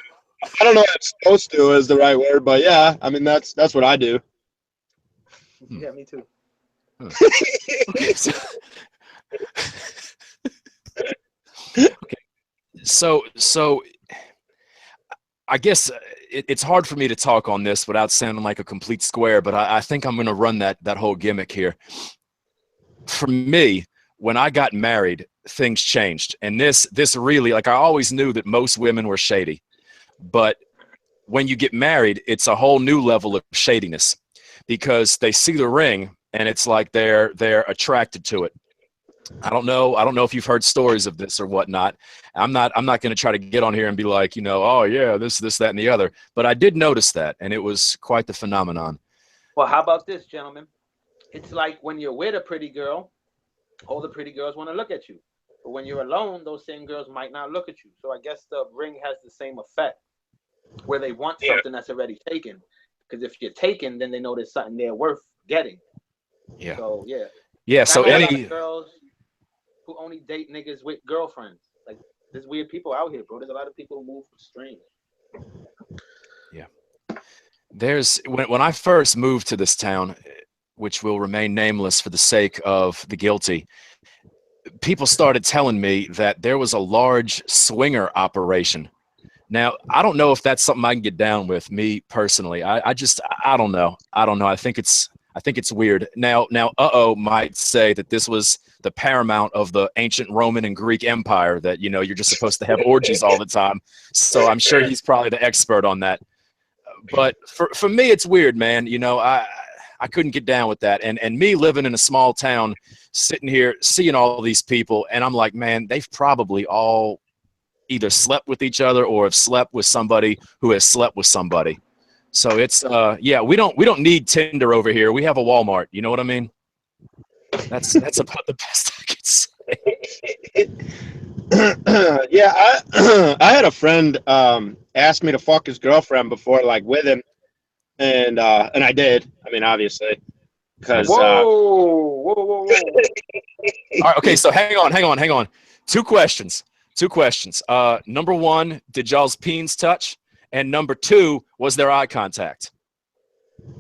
I don't know what I'm supposed to is the right word, but yeah, I mean, that's what I do. Yeah, me too. Okay. So I guess it's hard for me to talk on this without sounding like a complete square, but I think I'm going to run that whole gimmick here. For me, when I got married, things changed. And this really, like, I always knew that most women were shady. But when you get married, it's a whole new level of shadiness because they see the ring and it's like they're attracted to it. I don't know if you've heard stories of this or whatnot. I'm not going to try to get on here and be like, you know, oh yeah, this, that, and the other. But I did notice that, and it was quite the phenomenon. Well, how about this, gentlemen? It's like when you're with a pretty girl, all the pretty girls want to look at you. But when you're alone, those same girls might not look at you. So I guess the ring has the same effect, where they want something that's already taken. Because if you're taken, then they know there's something there worth getting. Yeah. So yeah. Yeah. So any girls who only date niggas with girlfriends, There's weird people out here, bro. There's a lot of people who move strange. Yeah. There's when I first moved to this town, which will remain nameless for the sake of the guilty, people started telling me that there was a large swinger operation. Now, I don't know if that's something I can get down with, me personally. I don't know. I think it's weird. Now, might say that this was the paramount of the ancient Roman and Greek Empire, that, you know, you're just supposed to have orgies all the time. So I'm sure he's probably the expert on that. But for me, it's weird, man. You know, I couldn't get down with that. And me living in a small town, sitting here, seeing all these people, and I'm like, man, they've probably all either slept with each other or have slept with somebody who has slept with somebody. So it's we don't need Tinder over here. We have a Walmart. You know what I mean? That's about the best I could say. Yeah, I had a friend ask me to fuck his girlfriend before, like, with him, and I did. I mean, obviously, because whoa. All right, okay, so hang on. Two questions. Number one, did y'all's peens touch? And number two, was there eye contact?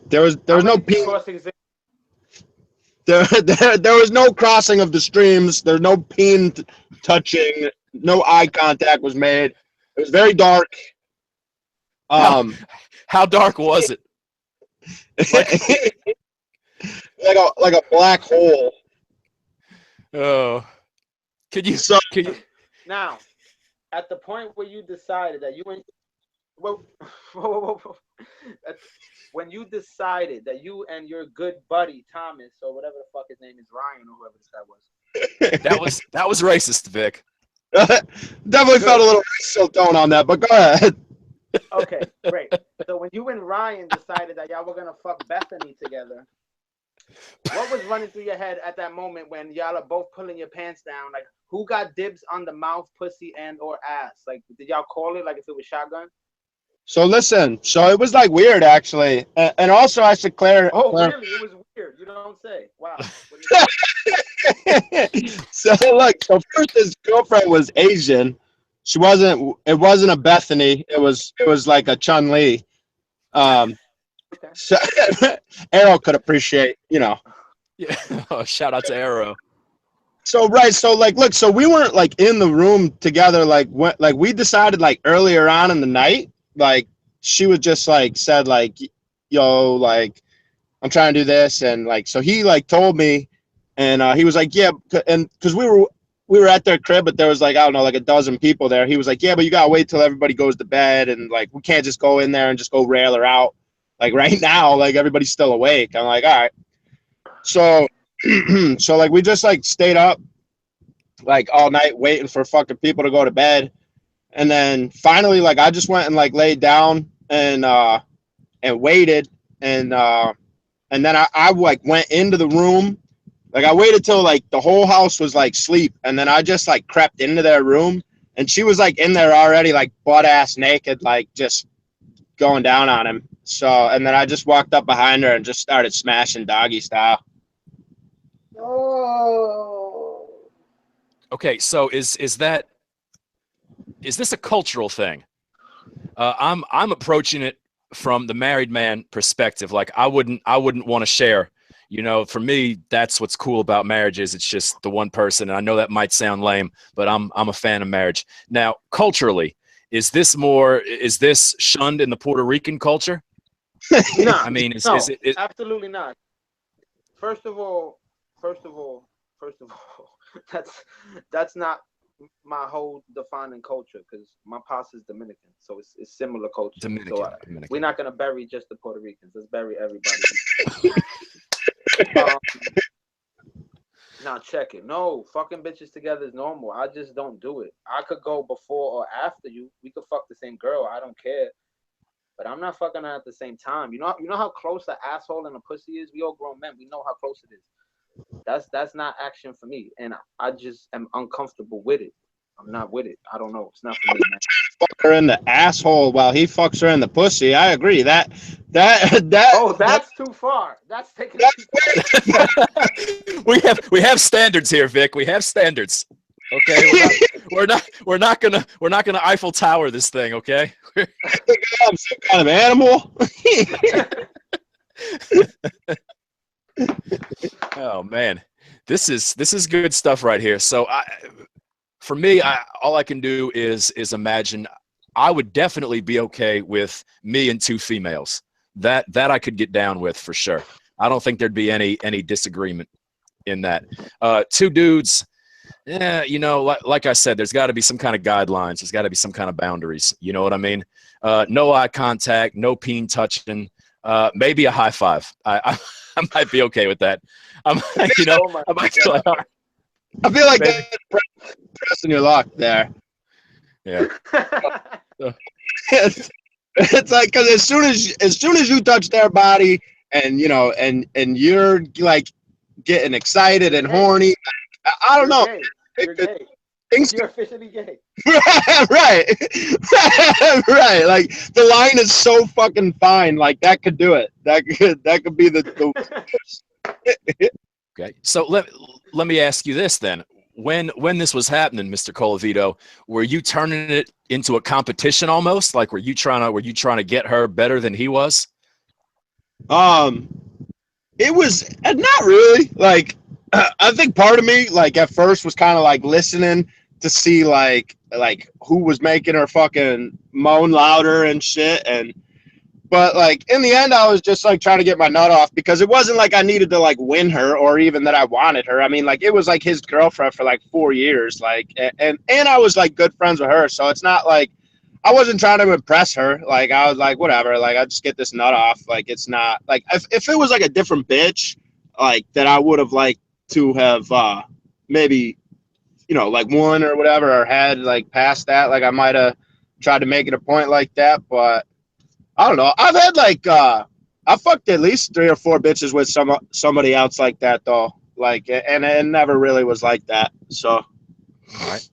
There was no peen. There was no crossing of the streams. There's no peen touching. No eye contact was made. It was very dark. How dark was it? Like a black hole. Oh, could you? Now, at the point where you decided that you went, when you decided that you and your good buddy Thomas, or whatever the fuck his name is, Ryan, or whoever this guy was. that was racist, Vic. Definitely felt a little racial tone on that, but go ahead. Okay, great. So when you and Ryan decided that y'all were gonna fuck Bethany together, what was running through your head at that moment when y'all are both pulling your pants down? Like, who got dibs on the mouth, pussy, and or ass? Like, did y'all call it like if it was shotgun? So listen, so it was like weird actually, and also I should clarify. Oh, really? It was weird. You don't say. Wow. So look, so first his girlfriend was Asian. She wasn't. It wasn't a Bethany. It was like a Chun Li. Okay. So Arrow could appreciate, you know. Yeah. Oh, shout out to Arrow. So right, so like, look, so we weren't like in the room together. Like, we decided like earlier on in the night. Like, she was just like said like, yo, like, I'm trying to do this, and like, so he like told me, and he was like, yeah, and because we were at their crib, but there was like, I don't know, like a dozen people there. He was like, yeah, but you gotta wait till everybody goes to bed, and like, we can't just go in there and just go rail her out. Like right now, like everybody's still awake. I'm like, all right. So, so like we just like stayed up like all night waiting for fucking people to go to bed. And then finally, like I just went and like laid down and waited, and then I like went into the room. Like I waited till like the whole house was like sleep, and then I just like crept into their room, and she was like in there already, like butt ass naked, like just going down on him. So, and then I just walked up behind her and just started smashing doggy style. Oh. Okay, so is this a cultural thing? I'm approaching it from the married man perspective. Like I wouldn't want to share. You know, for me, that's what's cool about marriage is it's just the one person. And I know that might sound lame, but I'm a fan of marriage. Now, culturally, is this shunned in the Puerto Rican culture? No, I mean, is it absolutely not. First of all, that's not my whole defining culture, because my past is Dominican, so it's similar culture. Dominican. We're not gonna bury just the Puerto Ricans. Let's bury everybody. Now check it. No, fucking bitches together is normal. I just don't do it. I could go before or after you. We could fuck the same girl. I don't care. But I'm not fucking her at the same time. You know how close the asshole and the pussy is? We all grown men. We know how close it is. That's not action for me. And I just am uncomfortable with it. I'm not with it. I don't know. It's not for me, man. Fuck her in the asshole while he fucks her in the pussy. I agree. That. Oh, that's too far. That's taking it too far. we have standards here, Vic. We have standards. Okay. we're not gonna Eiffel Tower this thing, okay? I'm some kind of animal. Oh man, this is good stuff right here. So for me, all I can do is imagine. I would definitely be okay with me and two females. That I could get down with for sure. I don't think there'd be any disagreement in that. Two dudes. Yeah, you know, like I said, there's got to be some kind of guidelines. There's got to be some kind of boundaries. You know what I mean? No eye contact, no peen touching. Maybe a high five. I might be okay with that. You know, I might feel like, all right, I feel like maybe. that's pressing your luck there. Yeah. It's like, because as soon as you touch their body, and you know, and you're like getting excited and horny, I don't know. You're gay. You're officially gay. Right. Right. Like the line is so fucking fine. Like that could do it. That could be the Okay. So let me ask you this then. When this was happening, Mr. Colavito, were you turning it into a competition almost? Like were you trying to get her better than he was? It was not really. Like I think part of me, like at first, was kind of like listening to see like who was making her fucking moan louder and shit. But like in the end, I was just like trying to get my nut off, because it wasn't like I needed to like win her or even that I wanted her. I mean, like it was like his girlfriend for like 4 years, like, and I was like good friends with her, so it's not like I wasn't trying to impress her. Like I was like, whatever, like I just get this nut off. Like it's not like if it was like a different bitch, like that I would have liked to have maybe, you know, like won or whatever, or had like past that, like I might have tried to make it a point like that. But I don't know. I've had like I fucked at least 3 or 4 bitches with somebody else like that though. Like, and it never really was like that. So All right.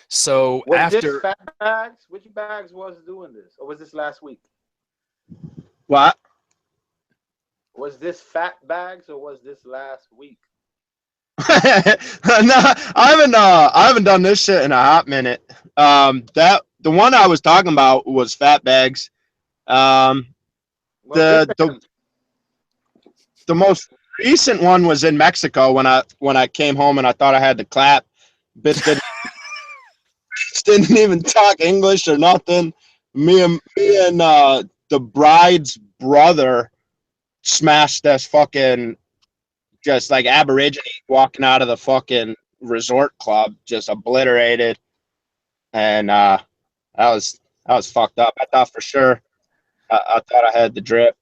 So was after this Fat Bags? Which Bags was doing this, or was this last week? what? Was this Fat Bags, or was this last week? No, I haven't done this shit in a hot minute. That the one I was talking about was Fat Bags. The most recent one was in Mexico when I came home and I thought I had to clap. Bitch didn't even talk English or nothing. Me and the bride's brother smashed this fucking just like Aborigine walking out of the fucking resort club, just obliterated. And that was fucked up. I thought for sure I thought I had the drip.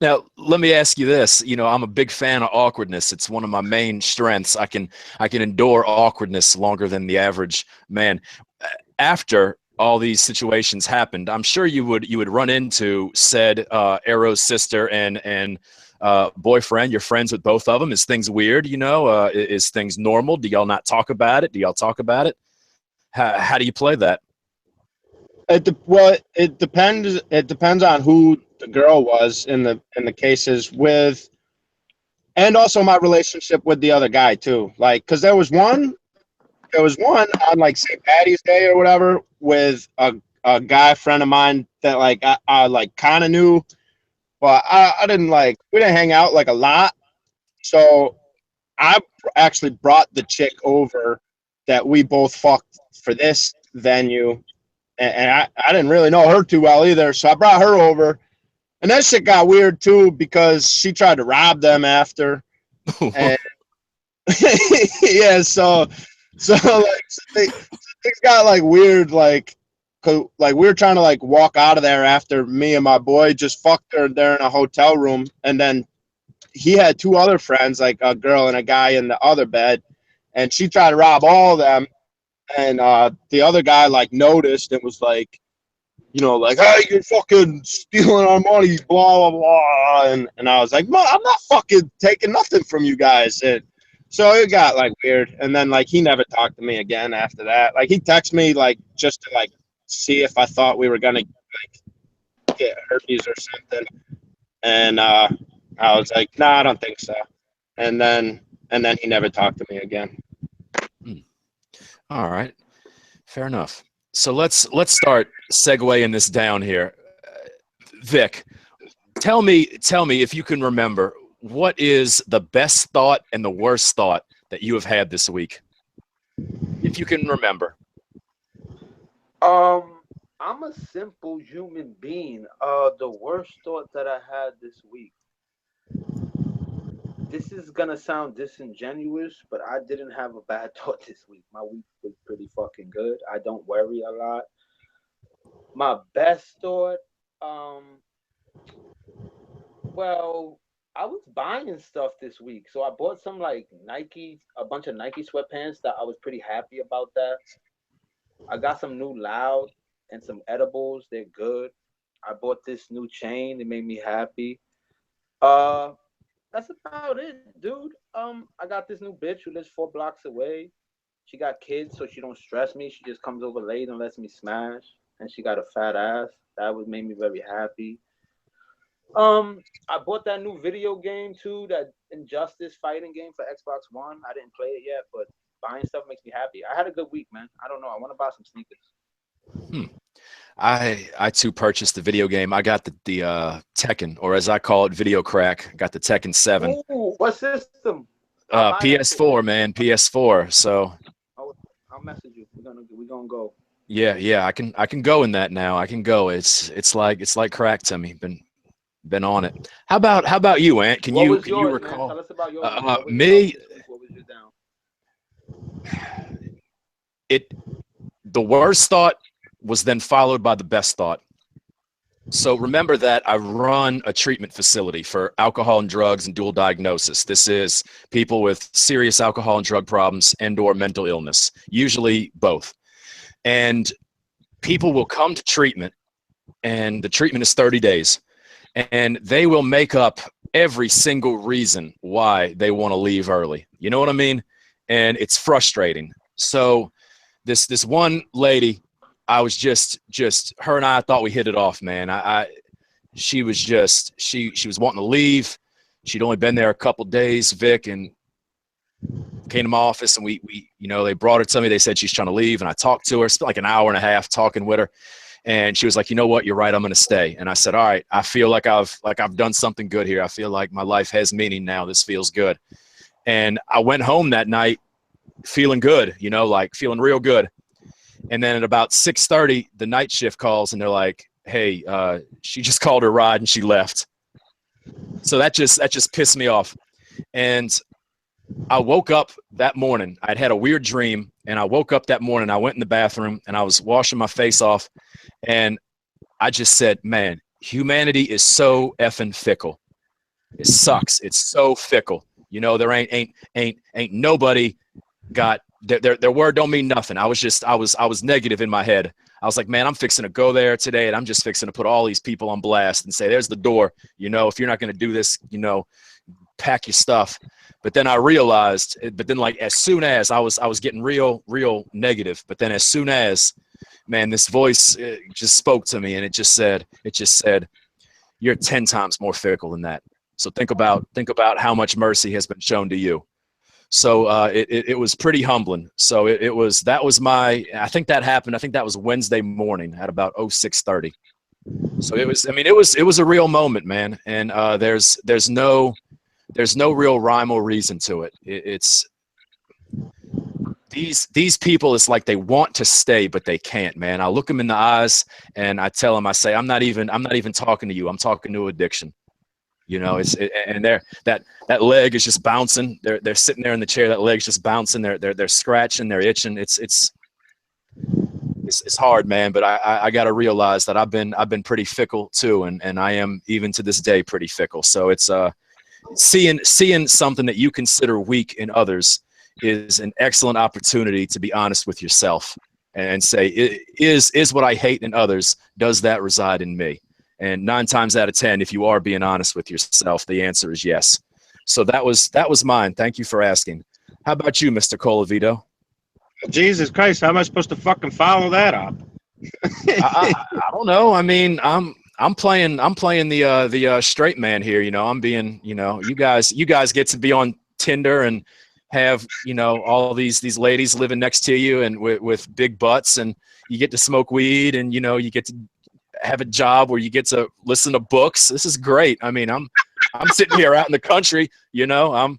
Now, let me ask you this. You know, I'm a big fan of awkwardness. It's one of my main strengths. I can endure awkwardness longer than the average man. After all these situations happened, I'm sure you would run into said Arrow's sister and boyfriend. You're friends with both of them. Is things weird? You know, is things normal? Do y'all not talk about it? Do y'all talk about it? How do you play that? It depends. It depends on who the girl was in the cases with, and also my relationship with the other guy too. Like, because there was one on like St. Patty's Day or whatever with a guy friend of mine that like I like kind of knew, but I didn't like. We didn't hang out like a lot, so I actually brought the chick over that we both fucked for this venue. And I didn't really know her too well either, so I brought her over, and that shit got weird too because she tried to rob them after, and yeah, so like things got like weird, like we were trying to like walk out of there after me and my boy just fucked her there in a hotel room, and then he had 2 other friends, like a girl and a guy in the other bed, and she tried to rob all of them. And the other guy like noticed and was like, you know, like, hey, you're fucking stealing our money, blah blah blah. And I was like, no, I'm not fucking taking nothing from you guys. And so it got like weird. And then like he never talked to me again after that. Like he texted me like just to like see if I thought we were gonna like get herpes or something. And I was like, nah, I don't think so. And then And then he never talked to me again. All right, fair enough. So let's start segueing this down here. Vic, tell me if you can remember, what is the best thought and the worst thought that you have had this week, if you can remember. I'm a simple human being. The worst thought that I had this week. This is gonna sound disingenuous, but I didn't have a bad thought this week. My week was pretty fucking good. I don't worry a lot. My best thought, well, I was buying stuff this week, so I bought some like a bunch of Nike sweatpants that I was pretty happy about that. I got some new Loud and some edibles. They're good. I bought this new chain. It made me happy. Uh, that's about it, dude. I got this new bitch who lives 4 blocks away. She got kids, so she don't stress me. She just comes over late and lets me smash. And she got a fat ass. That would make me very happy. I bought that new video game too, that Injustice fighting game for Xbox One. I didn't play it yet, but buying stuff makes me happy. I had a good week, man. I don't know. I want to buy some sneakers. I too purchased the video game. I got the Tekken, or as I call it, Video Crack. Got the Tekken 7. Ooh, what system? PS4, man, PS4. So I'll message you. We're gonna go. Yeah, I can go in that now. I can go. It's like crack to me. Been on it. How about you, Ant? Can you recall? Man? Tell us about yours. Me. What was your down? The worst thought was then followed by the best thought. So remember that I run a treatment facility for alcohol and drugs and dual diagnosis. This is people with serious alcohol and drug problems and/or mental illness, usually both. And people will come to treatment, and the treatment is 30 days. And they will make up every single reason why they want to leave early. You know what I mean? And it's frustrating. So this one lady, I was just her and I thought we hit it off, man. She was wanting to leave. She'd only been there a couple days, Vic, and came to my office, and we they brought her to me. They said she's trying to leave, and I talked to her. Spent like an hour and a half talking with her. And she was like, you know what, you're right, I'm going to stay. And I said, all right, I feel like I've done something good here. I feel like my life has meaning now. This feels good. And I went home that night feeling good, like feeling real good. And then at about 6:30, the night shift calls, and they're like, hey, she just called her ride and she left. So that just pissed me off. And I woke up that morning. I'd had a weird dream, and I woke up that morning. I went in the bathroom, and I was washing my face off, and I just said, man, humanity is so effing fickle. It sucks. It's so fickle. There ain't nobody got their word don't mean nothing. I was negative in my head. I was like, man, I'm fixing to go there today, and I'm just fixing to put all these people on blast and say, there's the door. If you're not going to do this, pack your stuff. But then I realized, like as soon as I was getting real negative, but then as soon as, man, this voice just spoke to me, and it just said, you're 10 times more fickle than that. So think about how much mercy has been shown to you. So it was pretty humbling. So that was I think that happened. I think that was Wednesday morning at about 06:30. So it was a real moment, man. And there's no real rhyme or reason to it. It's these people. It's like they want to stay, but they can't, man. I look them in the eyes and I tell them, I say, I'm not even talking to you. I'm talking to addiction. And that leg is just bouncing. They're sitting there in the chair. That leg's just bouncing. They're scratching. They're itching. It's hard, man. But I got to realize that I've been pretty fickle too, and I am even to this day pretty fickle. So it's seeing something that you consider weak in others is an excellent opportunity to be honest with yourself and say, is what I hate in others, does that reside in me? And 9 times out of 10, if you are being honest with yourself, the answer is yes. So that was mine. Thank you for asking. How about you, Mr. Colavito? Jesus Christ, how am I supposed to fucking follow that up? I don't know. I mean, I'm playing the straight man here. I'm being, you guys get to be on Tinder and have, you know, all these ladies living next to you and with big butts, and you get to smoke weed, and, you know, you get to have a job where you get to listen to books. This is great. I mean, I'm sitting here out in the country, you know,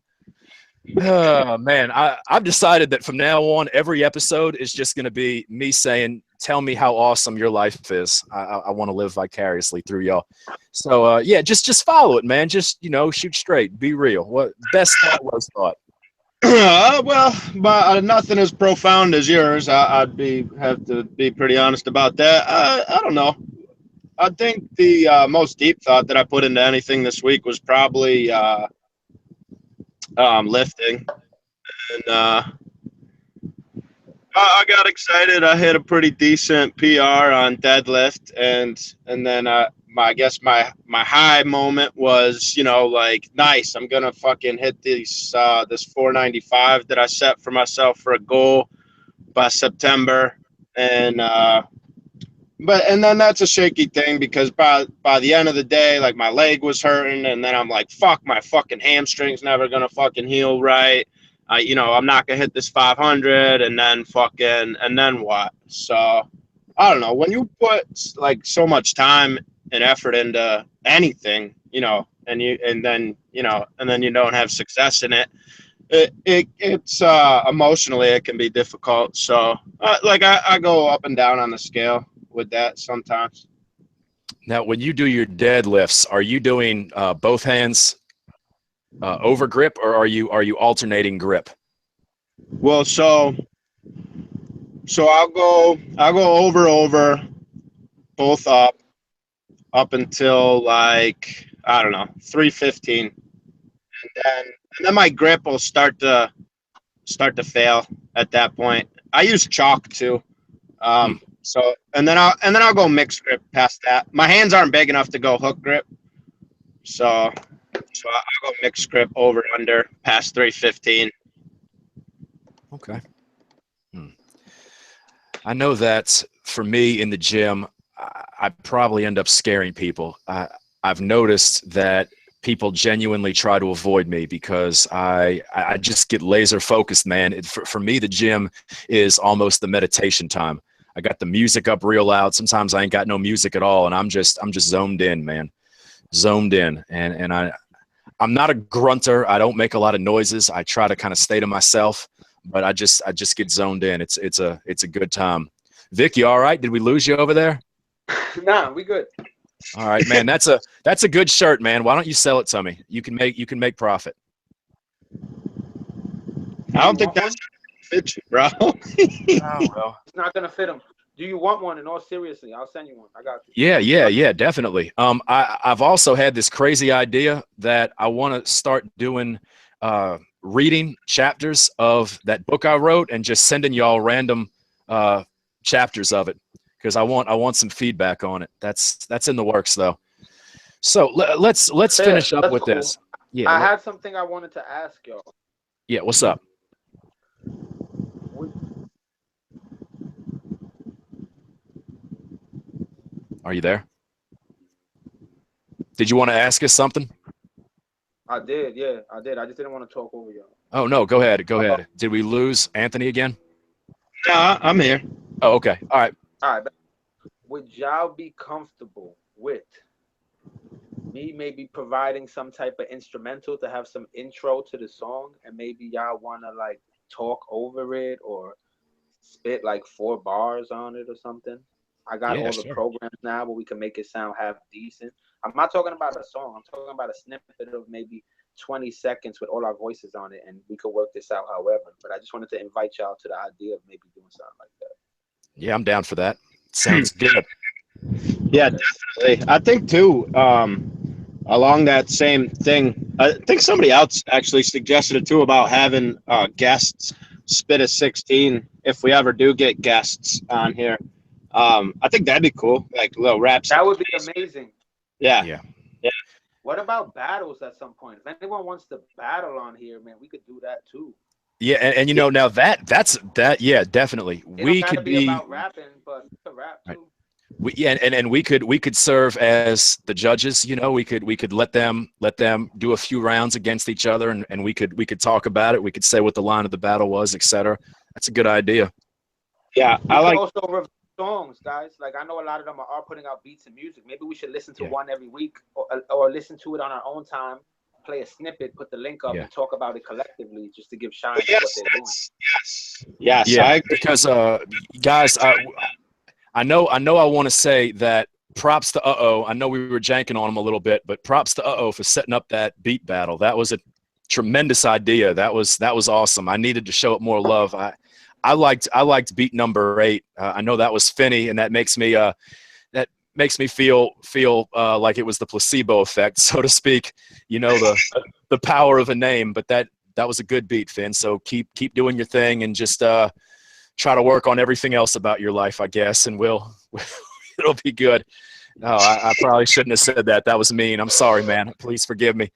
man, I've decided that from now on, every episode is just going to be me saying, tell me how awesome your life is. I want to live vicariously through y'all. So, yeah, just follow it, man. Just, you know, shoot straight, be real. What best thought, worst thought? Well, but nothing as profound as yours. I'd have to be pretty honest about that. I don't know. I think the most deep thought that I put into anything this week was probably lifting, and I got excited. I hit a pretty decent PR on deadlift, and then I guess my high moment was, you know, like, nice, I'm gonna fucking hit this 495 that I set for myself for a goal by September, and then that's a shaky thing, because by the end of the day, like, my leg was hurting, and then I'm like, fuck, my fucking hamstring's never gonna fucking heal right. You know, I'm not gonna hit this 500, and then what? So I don't know. When you put like so much time and effort into anything, you know, and then you don't have success in it, it's emotionally it can be difficult. So like I go up and down on the scale with that sometimes. Now, when you do your deadlifts, are you doing both hands over grip, or are you alternating grip? Well, so I'll go over, both up until, like, I don't know, 315, and then my grip will start to fail at that point. I use chalk too. So and then I'll go mixed grip past that. My hands aren't big enough to go hook grip, so I'll go mixed grip over under past 315. Okay. I know that for me in the gym, I probably end up scaring people. I've noticed that people genuinely try to avoid me because I just get laser focused, man. For me, the gym is almost the meditation time. I got the music up real loud. Sometimes I ain't got no music at all, and I'm just zoned in, man. Zoned in, and I'm not a grunter. I don't make a lot of noises. I try to kind of stay to myself, but I just get zoned in. It's a good time. Vic, you all right? Did we lose you over there? Nah, we good. All right, man. That's a good shirt, man. Why don't you sell it to me? You can make profit. I don't think that's fit you, bro. Oh, well. It's not gonna fit him. Do you want one? In all seriously, I'll send you one. I got you. Yeah, definitely. I've also had this crazy idea that I want to start doing reading chapters of that book I wrote and just sending y'all random chapters of it, because I want some feedback on it. That's in the works though. So let's finish up with this. Yeah, I had something I wanted to ask y'all. Yeah, what's up? Are you there? Did you want to ask us something? I did, yeah, I did. I just didn't want to talk over y'all. Oh no, go ahead. Did we lose Anthony again? Yeah, I'm here. Oh, okay. All right. Would y'all be comfortable with me maybe providing some type of instrumental to have some intro to the song, and maybe y'all want to like talk over it or spit like 4 bars on it or something? I got all the programs now where we can make it sound half decent. I'm not talking about a song. I'm talking about a snippet of maybe 20 seconds with all our voices on it, and we could work this out however. But I just wanted to invite y'all to the idea of maybe doing something like that. Yeah, I'm down for that. Sounds good. Yeah, definitely. I think too, along that same thing, I think somebody else actually suggested it too, about having guests spit a 16 if we ever do get guests on here. I think that'd be cool, like little raps. That would be amazing. Yeah. What about battles at some point? If anyone wants to battle on here, man, we could do that too. Yeah, and you know, now that's yeah, definitely. It We don't could gotta be about rapping, but we could rap too. And we could serve as the judges. You know, we could let them do a few rounds against each other, and we could talk about it. We could say what the line of the battle was, etc. That's a good idea. Yeah, We I could like. also review songs, guys. Like I know a lot of them are putting out beats and music. Maybe we should listen to Yeah, one every week, or listen to it on our own time. Play a snippet, put the link up, yeah, and talk about it collectively, just to give shine to what Yes, they're doing. yes, yeah. I agree. Because guys, I know I want to say that props to I know we were janking on him a little bit, but props to for setting up that beat battle. That was a tremendous idea. That was awesome. I needed to show it more love. I liked beat number 8. I know that was Finney, and that makes me feel like it was the placebo effect, so to speak. You know, the power of a name. But that was a good beat, Finn. So keep doing your thing, and just try to work on everything else about your life, I guess, and it'll be good. No, I probably shouldn't have said that. That was mean. I'm sorry, man. Please forgive me.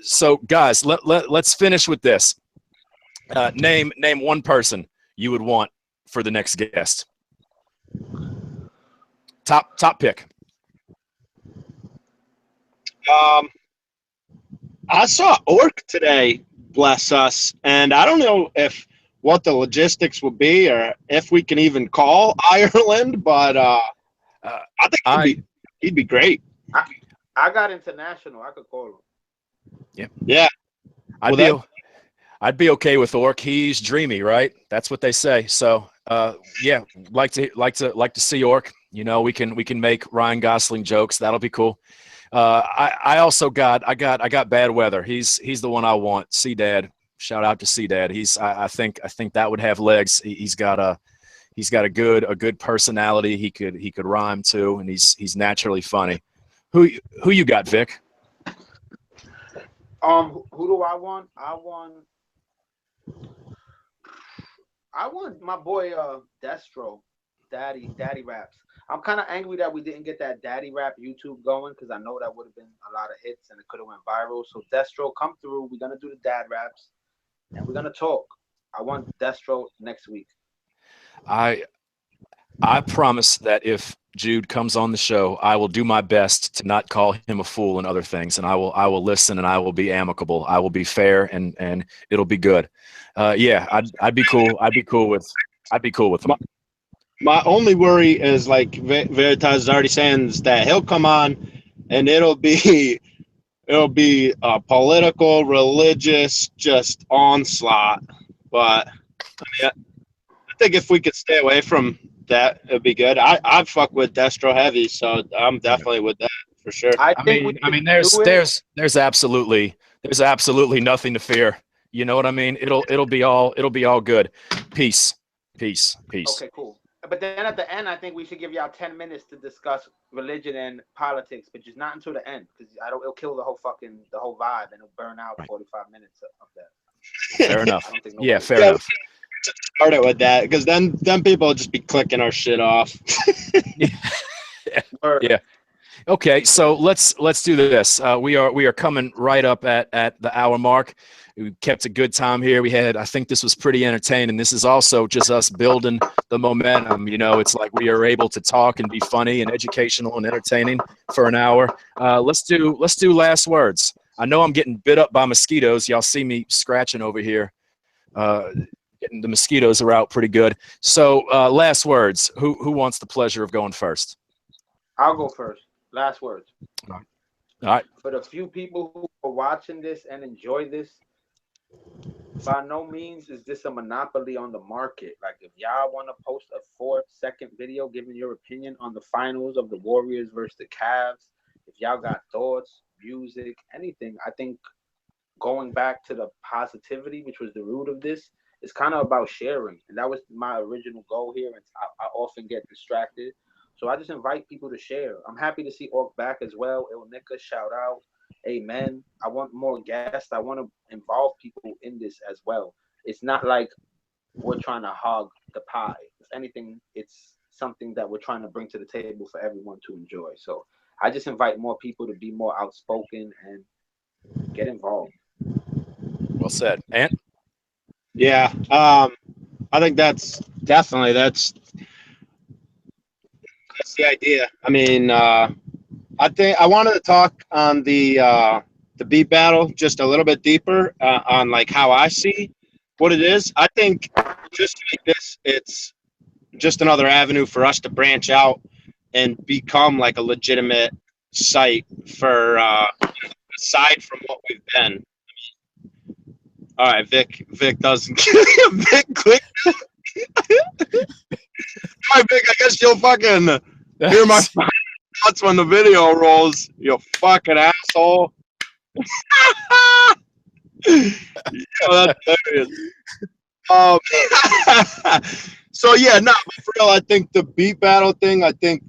So, guys, let's finish with this. Name one person you would want for the next guest. Top pick. I saw Orc today, bless us, and I don't know if what the logistics will be or if we can even call Ireland, but I think he'd be great. I got international. I could call him. Yeah. I'd be okay with Orc. He's dreamy, right? That's what they say. So, yeah, like to see Orc. You know, we can make Ryan Gosling jokes. That'll be cool. I also got bad weather. He's the one I want. C-Dad. Shout out to C-Dad. I think that would have legs. He's got a good personality. He could rhyme too, and he's naturally funny. Who you got, Vic? Who do I want? I want my boy Destro, Daddy Raps. I'm kind of angry that we didn't get that Daddy Rap YouTube going, because I know that would have been a lot of hits and it could have went viral. So Destro, come through. We're gonna do the Dad Raps, and we're gonna talk. I want Destro next week. I promise that if Jude comes on the show, I will do my best to not call him a fool and other things, and I will listen, and I will be amicable. I will be fair, and it'll be good. Yeah, I'd be cool. I'd be cool with him. My only worry is, like Veritas is already saying, is that he'll come on and it'll be a political, religious, just onslaught. But I think if we could stay away from that, it'd be good. I fuck with Destro heavy, so I'm definitely with that for sure. I mean, there's absolutely nothing to fear. You know what I mean? It'll be all good. Peace. Okay, cool. But then at the end, I think we should give y'all 10 minutes to discuss religion and politics, but just not until the end, because it'll kill the whole vibe, and it'll burn out 45 minutes of that. Fair enough. Yeah, fair enough. Start it with that, because then people will just be clicking our shit off. Yeah. Okay, so let's do this. We are coming right up at the hour mark. We kept a good time here. I think this was pretty entertaining. This is also just us building the momentum. You know, it's like we are able to talk and be funny and educational and entertaining for an hour. Let's do last words. I know I'm getting bit up by mosquitoes. Y'all see me scratching over here. Getting the mosquitoes are out pretty good. So last words. Who wants the pleasure of going first? I'll go first. Last words. All right. For the few people who are watching this and enjoy this, by no means is this a monopoly on the market. Like, if y'all want to post a 4-second video giving your opinion on the finals of the Warriors versus the Cavs, if y'all got thoughts, music, anything, I think going back to the positivity, which was the root of this, is kind of about sharing. And that was my original goal here. And I often get distracted. So I just invite people to share. I'm happy to see Orc back as well. Il Nika, shout out. Amen. I want more guests. I want to involve people in this as well. It's not like we're trying to hog the pie. If anything, it's something that we're trying to bring to the table for everyone to enjoy. So I just invite more people to be more outspoken and get involved. Well said. Ant? Yeah. I think that's that's the idea. I mean, I think I wanted to talk on the beat battle just a little bit deeper on like how I see what it is. I think just like this, it's just another avenue for us to branch out and become like a legitimate site for aside from what we've been. All right, Vic doesn't. Vic click. All right, Vic. I guess you'll fucking hear my thoughts when the video rolls. You fucking asshole. Oh, that's hilarious. So yeah, no, but for real, I think the beat battle thing. I think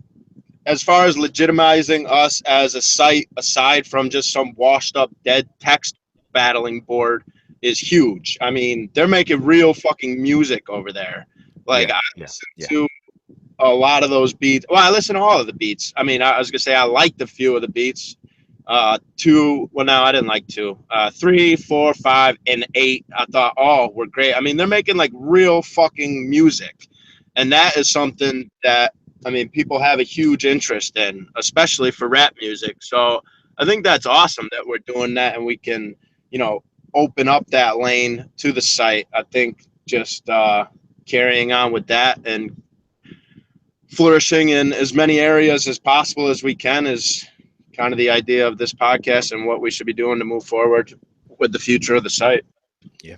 as far as legitimizing us as a site, aside from just some washed up dead text battling board, is huge. I mean, they're making real fucking music over there. Like I listen to a lot of those beats. Well, I listen to all of the beats. I mean, I was gonna say I liked a few of the beats. Two. Well, no, I didn't like two. 3, 4, 5, and 8. I thought all were great. I mean, they're making like real fucking music, and that is something that I mean people have a huge interest in, especially for rap music. So I think that's awesome that we're doing that, and we can, you know, open up that lane to the site. I think just carrying on with that and flourishing in as many areas as possible as we can is kind of the idea of this podcast and what we should be doing to move forward with the future of the site. Yeah.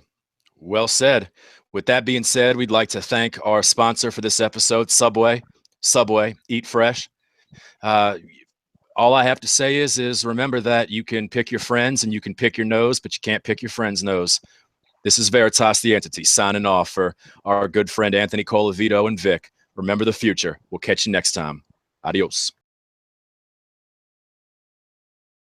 Well said. With that being said, we'd like to thank our sponsor for this episode, Subway. Subway, eat fresh. All I have to say is remember that you can pick your friends and you can pick your nose, but you can't pick your friend's nose. This is Veritas the Entity signing off for our good friend Anthony Colavito and Vic. Remember the future. We'll catch you next time. Adios.